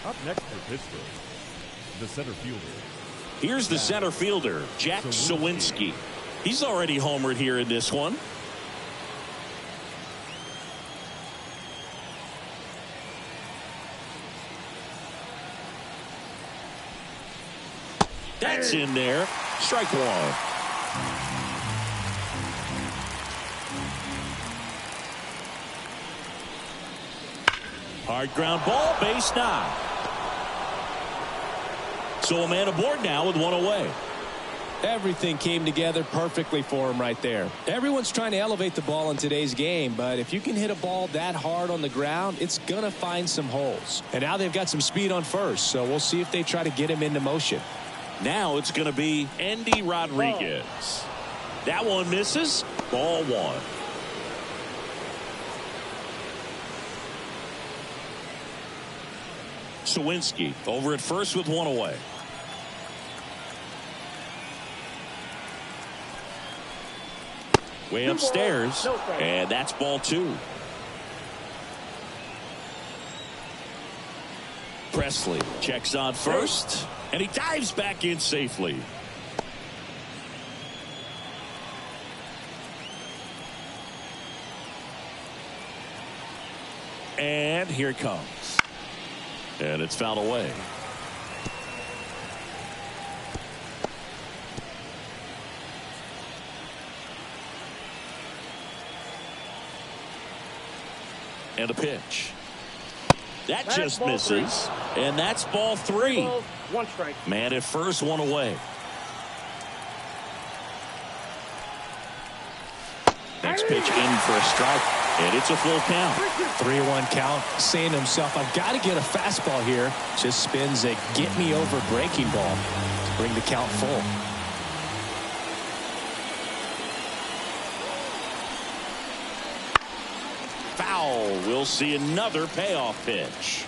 Up next for Pittsburgh, the center fielder. Here's the center fielder, Jack Sawinski. He's already homered here in this one. That's in there. Strike one. Hard ground ball, base knock. So a man aboard now with one away. Everything came together perfectly for him right there. Everyone's trying to elevate the ball in today's game, but if you can hit a ball that hard on the ground, it's going to find some holes. And now they've got some speed on first, so we'll see if they try to get him into motion. Now it's going to be Andy Rodriguez. That one misses. Ball one. Sawinski over at first with one away. Way upstairs, and that's ball two. Presley checks on first, and he dives back in safely. And here it comes. And it's fouled away. And a pitch. That just misses. And that's ball three. 1 strike. Man at first, one away. Next pitch in for a strike. And it's a full count. 3-1 count. Saying to himself, I've got to get a fastball here. Just spins a get me over breaking ball to bring the count full. Foul. We'll see another payoff pitch.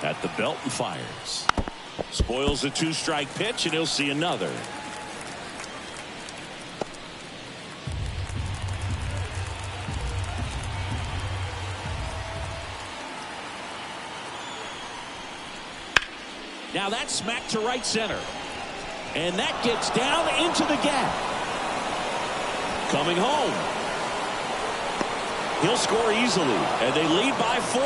At the belt and fires. Spoils a 2-strike pitch, and he'll see another. Now that's smacked to right center. And that gets down into the gap. Coming home. He'll score easily, and they lead by 4.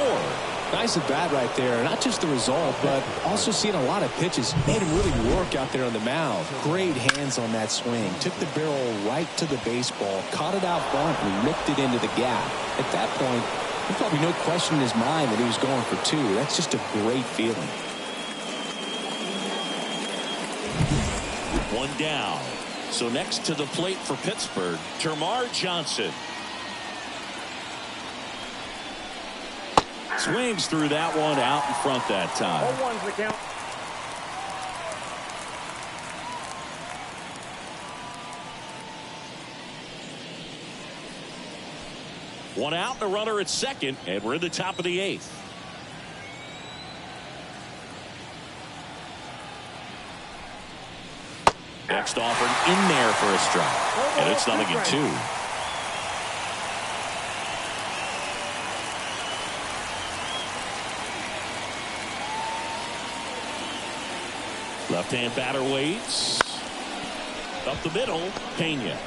Nice at bat right there. Not just the result, but also seeing a lot of pitches. Made him really work out there on the mound. Great hands on that swing. Took the barrel right to the baseball. Caught it out front and ripped it into the gap. At that point, there's probably no question in his mind that he was going for 2. That's just a great feeling. One down. So next to the plate for Pittsburgh, Termarr Johnson. Swings through that one out in front that time. 0-1's the count. One out and a runner at second, and we're in the top of the 8th. Next offered in there for a strike, and it's 0-2. Left-hand batter waits. Up the middle, Pena.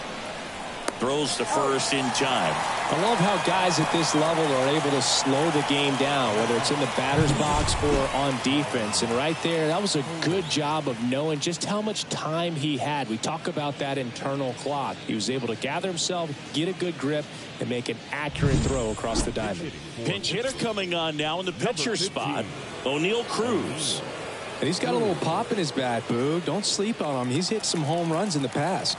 Throws to first in time. I love how guys at this level are able to slow the game down, whether it's in the batter's box or on defense. And right there, that was a good job of knowing just how much time he had. We talk about that internal clock. He was able to gather himself, get a good grip, and make an accurate throw across the diamond. Pinch hitter coming on now in the pitcher spot, O'Neal Cruz. And he's got a little pop in his bat, Boo. Don't sleep on him. He's hit some home runs in the past.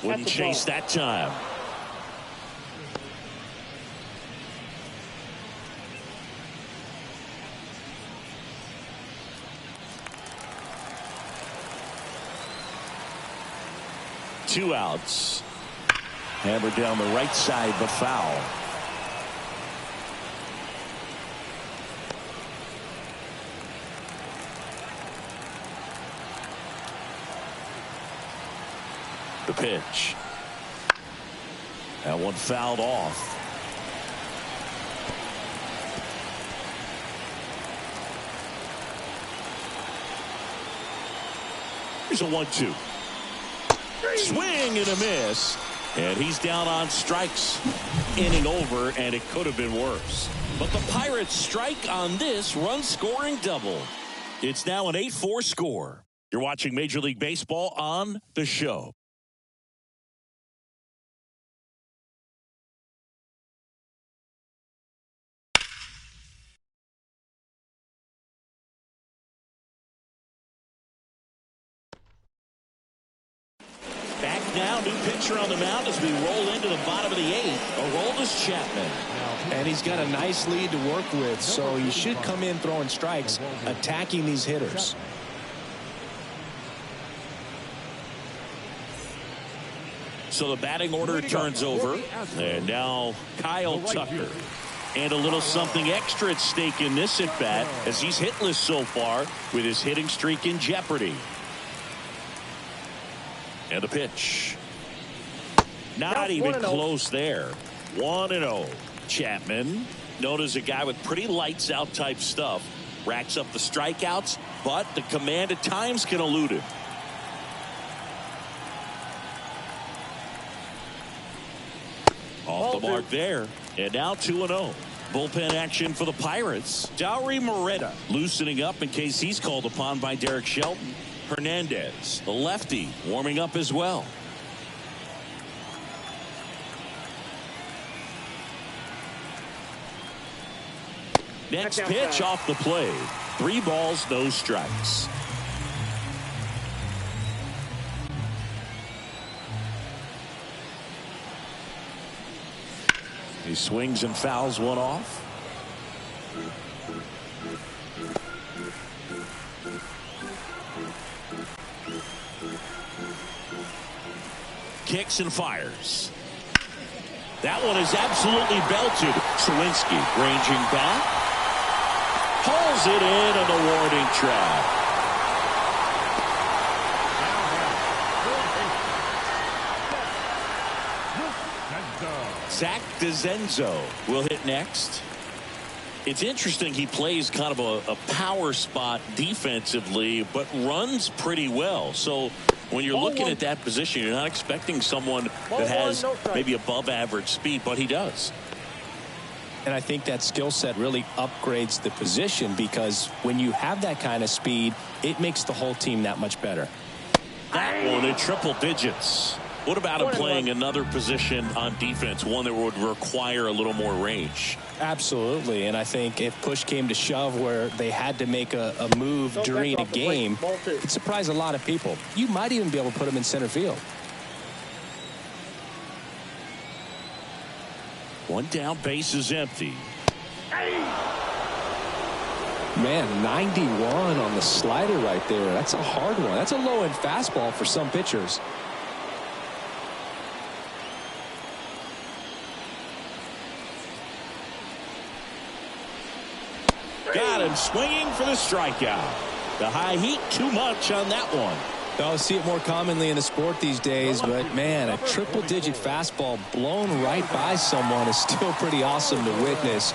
Wouldn't chase that time. Two outs. Hammered down the right side, but foul. The pitch. That one fouled off. Here's a 1-2. Swing and a miss. And he's down on strikes. Inning over, and it could have been worse. But the Pirates strike on this run-scoring double. It's now an 8-4 score. You're watching Major League Baseball on The Show. Back now, new pitcher on the mound as we roll into the bottom of the 8th. Aroldis Chapman. And he's got a nice lead to work with, so he should come in throwing strikes, attacking these hitters. So the batting order turns over. And now Kyle Tucker. And a little something extra at stake in this at-bat as he's hitless so far with his hitting streak in jeopardy. And the pitch. Not even close there. 1-0. Chapman, known as a guy with pretty lights out type stuff, racks up the strikeouts, but the command at times can elude him. Off the mark there. And now 2-0. Bullpen action for the Pirates. Dauri Moreta loosening up in case he's called upon by Derek Shelton. Hernandez, the lefty, warming up as well. Next pitch off the plate. 3 balls, no strikes. He swings and fouls one off. Kicks and fires. That one is absolutely belted. Sawinski ranging back. Pulls it in on the warning track. Zach DeZenzo will hit next. It's interesting, he plays kind of a power spot defensively, but runs pretty well. So when you're looking at that position, you're not expecting someone that has maybe above average speed, but he does. And I think that skill set really upgrades the position, because when you have that kind of speed, it makes the whole team that much better. That one in triple digits. What about him playing another position on defense, one that would require a little more range? Absolutely. And I think if push came to shove where they had to make a move during a game, it'd surprise a lot of people. You might even be able to put him in center field. One down, base is empty. Man, 91 on the slider right there. That's a hard one. That's a low-end fastball for some pitchers. Got him swinging for the strikeout. The high heat, too much on that one. I'll see it more commonly in the sport these days, but man, a triple-digit fastball blown right by someone is still pretty awesome to witness.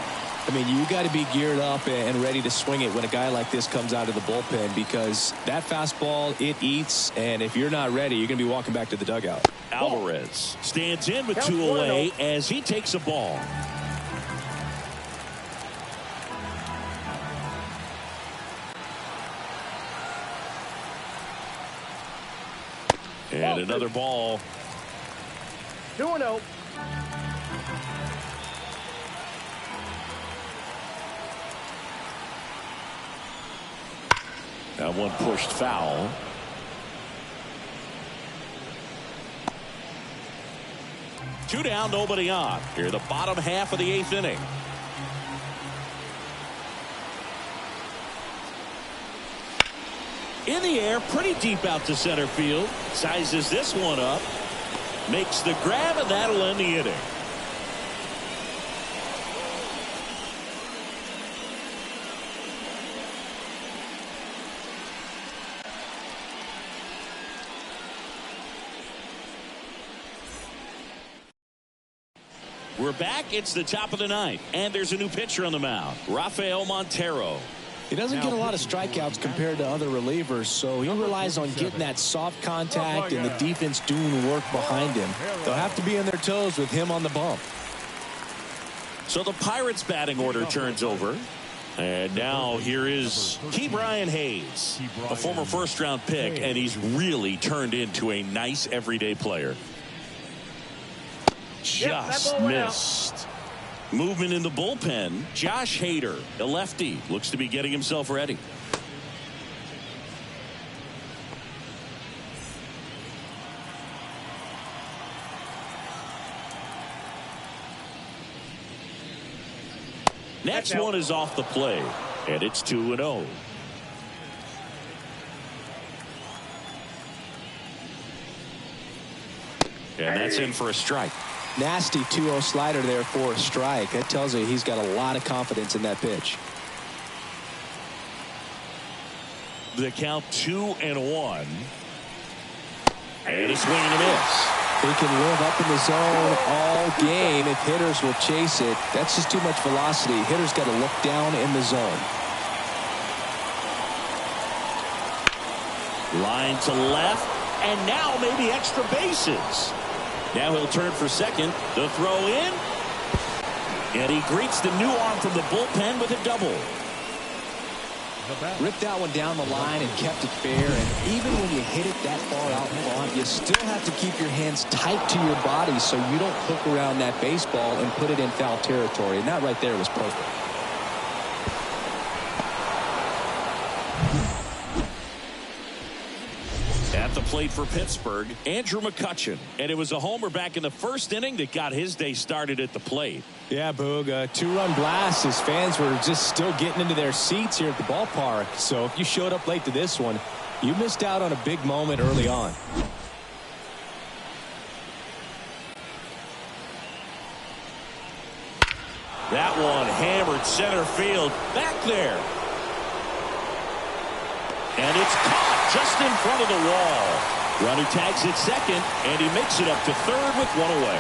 I mean, you got to be geared up and ready to swing it when a guy like this comes out of the bullpen, because that fastball, it eats, and if you're not ready, you're going to be walking back to the dugout. Alvarez stands in with 2 away as he takes a ball. And another ball. 2-0. That one pushed foul. 2 down, nobody on. Here, the bottom half of the 8th inning. In the air, pretty deep out to center field. Sizes this one up. Makes the grab, and that'll end the inning. We're back. It's the top of the 9th, and there's a new pitcher on the mound, Rafael Montero. He doesn't get a lot of strikeouts compared to other relievers, so he relies on getting that soft contact and the defense doing work behind him. They'll have to be on their toes with him on the bump. So the Pirates batting order turns over. And now here is Ke'Bryan Hayes, a former first-round pick, and he's really turned into a nice everyday player. Just missed. Movement in the bullpen. Josh Hader, a lefty, looks to be getting himself ready. Next one is off the plate, and it's 2-0. And that's in for a strike. Nasty 2-0 slider there for a strike. That tells you he's got a lot of confidence in that pitch. The count 2-1. And a swing and a miss. He can live up in the zone all game if hitters will chase it. That's just too much velocity. Hitters got to look down in the zone. Line to left, and now maybe extra bases. Now he'll turn for second. The throw in. And he greets the new arm from the bullpen with a double. Ripped that one down the line and kept it fair. And even when you hit it that far out in front, you still have to keep your hands tight to your body so you don't hook around that baseball and put it in foul territory. And that right there was perfect. At the plate for Pittsburgh, Andrew McCutchen. And it was a homer back in the first inning that got his day started at the plate. Yeah, Boog, a 2-run blast. His fans were just still getting into their seats here at the ballpark. So if you showed up late to this one, you missed out on a big moment early on. That one hammered center field. Back there. And it's caught just in front of the wall. Runner tags at second, and he makes it up to third with one away.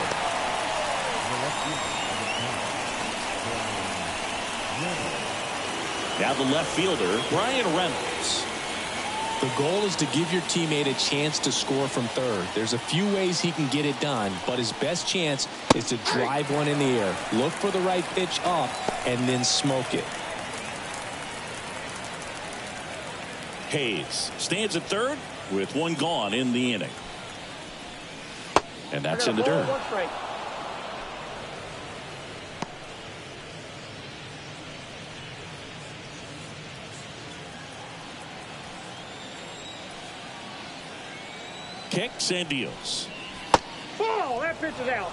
Now the left fielder, Brian Reynolds. The goal is to give your teammate a chance to score from third. There's a few ways he can get it done, but his best chance is to drive one in the air. Look for the right pitch up, and then smoke it. Hayes stands at third with one gone in the inning. And that's in the dirt. Kicks and deals. Oh, that pitch is out.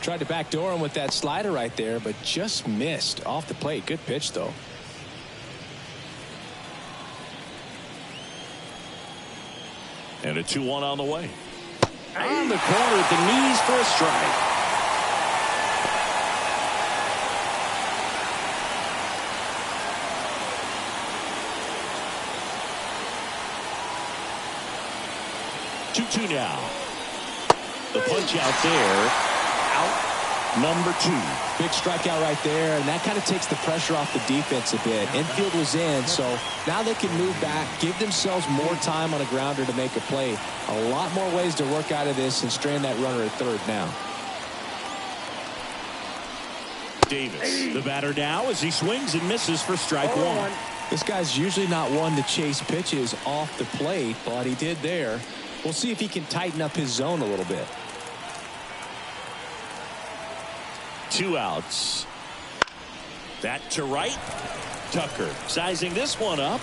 Tried to backdoor him with that slider right there, but just missed off the plate. Good pitch, though. And a 2-1 on the way. On the corner at the knees for a strike. Two now. The punch out there. Out number 2. Big strikeout right there, and that kind of takes the pressure off the defense a bit. Infield was in, so now they can move back, give themselves more time on a grounder to make a play. A lot more ways to work out of this and strand that runner at third now. Davis, the batter now as he swings and misses for strike one. This guy's usually not one to chase pitches off the plate, but he did there. We'll see if he can tighten up his zone a little bit. 2 outs. That to right. Tucker sizing this one up.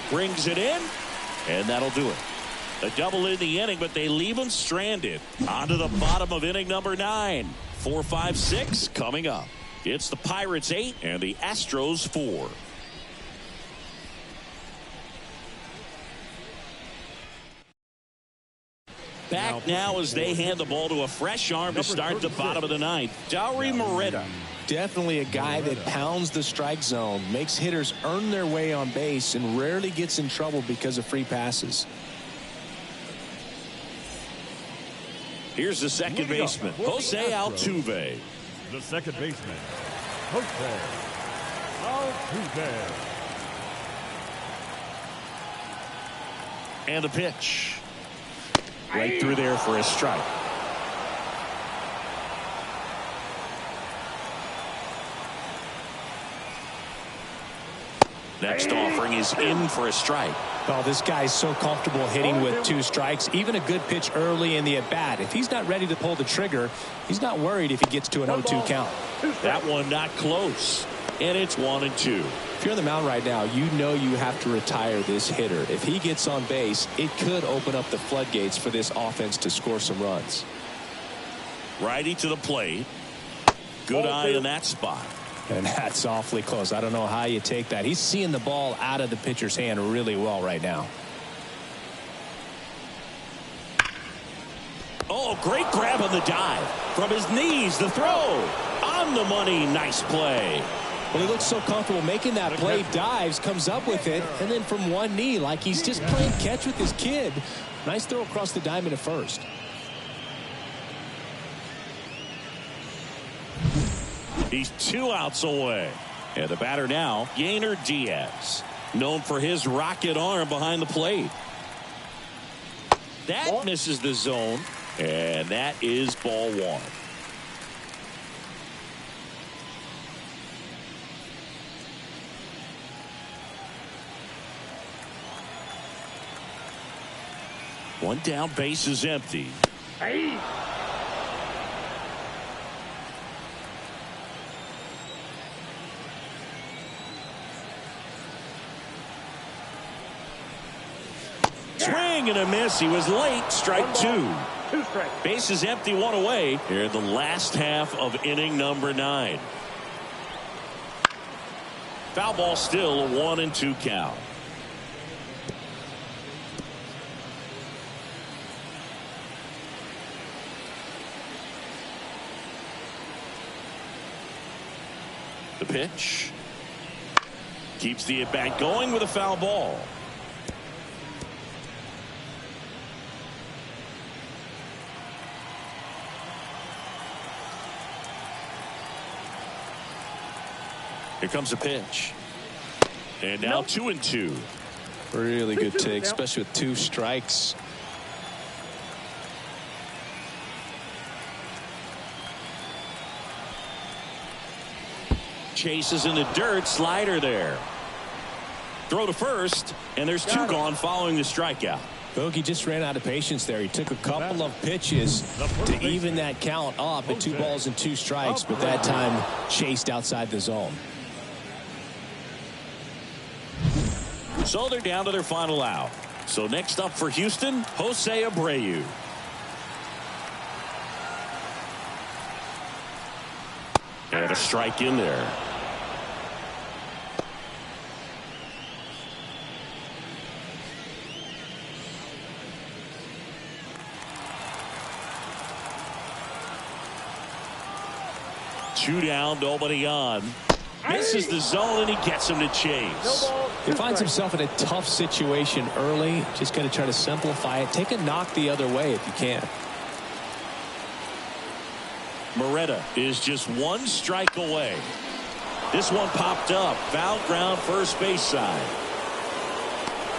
Brings it in. And that'll do it. A double in the inning, but they leave him stranded. On to the bottom of inning number 9. 4, 5, 6 coming up. It's the Pirates 8 and the Astros 4. Back now as they hand the ball to a fresh arm to start the bottom of the 9th. Dauri Morita. Definitely a guy that pounds the strike zone, makes hitters earn their way on base, and rarely gets in trouble because of free passes. Here's the second baseman, Jose Altuve. The second baseman, Jose Altuve. And the pitch. Right through there for a strike. Next offering is in for a strike. Oh, this guy's so comfortable hitting with 2 strikes. Even a good pitch early in the at-bat. If he's not ready to pull the trigger, he's not worried if he gets to an 0-2 count. That one not close. And it's 1-2. If you're on the mound right now, you know you have to retire this hitter. If he gets on base, it could open up the floodgates for this offense to score some runs. Righty to the plate. Good eye in that spot. And that's awfully close. I don't know how you take that. He's seeing the ball out of the pitcher's hand really well right now. Oh, great grab on the dive. From his knees, the throw. On the money, nice play. Well, he looks so comfortable making that play, dives, comes up with it, and then from one knee, like he's just playing catch with his kid. Nice throw across the diamond at first. He's 2 outs away. And the batter now, Yainer Diaz. Known for his rocket arm behind the plate. That misses the zone. And that is ball 1. One down, base is empty. Hey. Swing and a miss. He was late. Strike 2. 2 strikes. Base is empty, 1 away. Here in the last half of inning number 9. Foul ball still a 1-2 count. The pitch. Keeps the at-bat going with a foul ball. Here comes a pitch. And now 2-2. Really good take, especially with 2 strikes. Chases in the dirt, slider there. Throw to first, and there's 2 gone following the strikeout. Bogey just ran out of patience there. He took a couple of pitches to even that count up at 2 balls and 2 strikes, but that time chased outside the zone. So they're down to their final out. So next up for Houston, Jose Abreu. And a strike in there. Two down, nobody on. Misses the zone, and he gets him to chase. He finds himself in a tough situation early. Just going to try to simplify it. Take a knock the other way if you can. Morita is just 1 strike away. This one popped up. Foul ground, first base side.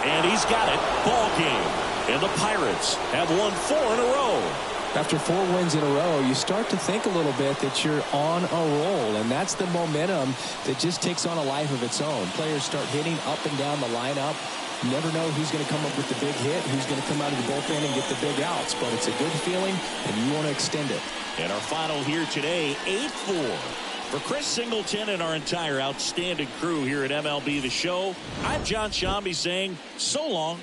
And he's got it. Ball game. And the Pirates have won 4 in a row. After 4 wins in a row, you start to think a little bit that you're on a roll, and that's the momentum that just takes on a life of its own. Players start hitting up and down the lineup. You never know who's going to come up with the big hit, who's going to come out of the bullpen and get the big outs, but it's a good feeling, and you want to extend it. And our final here today, 8-4. For Chris Singleton and our entire outstanding crew here at MLB The Show, I'm John Shambi saying so long.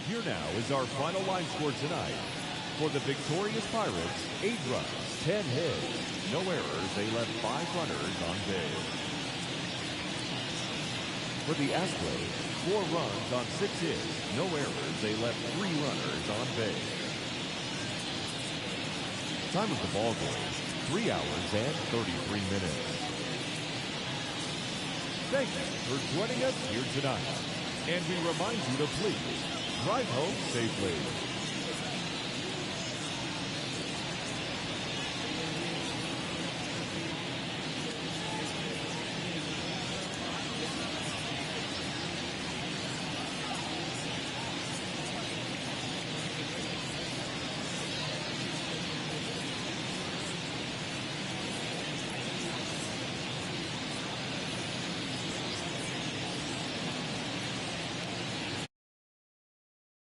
Here now is our final line score tonight. For the victorious Pirates, 8 runs, 10 hits, no errors. They left 5 runners on base. For the Astros, 4 runs on 6 hits, no errors. They left 3 runners on base. Time of the ball game, 3 hours and 33 minutes. Thank you for joining us here tonight. And we remind you to please drive home safely.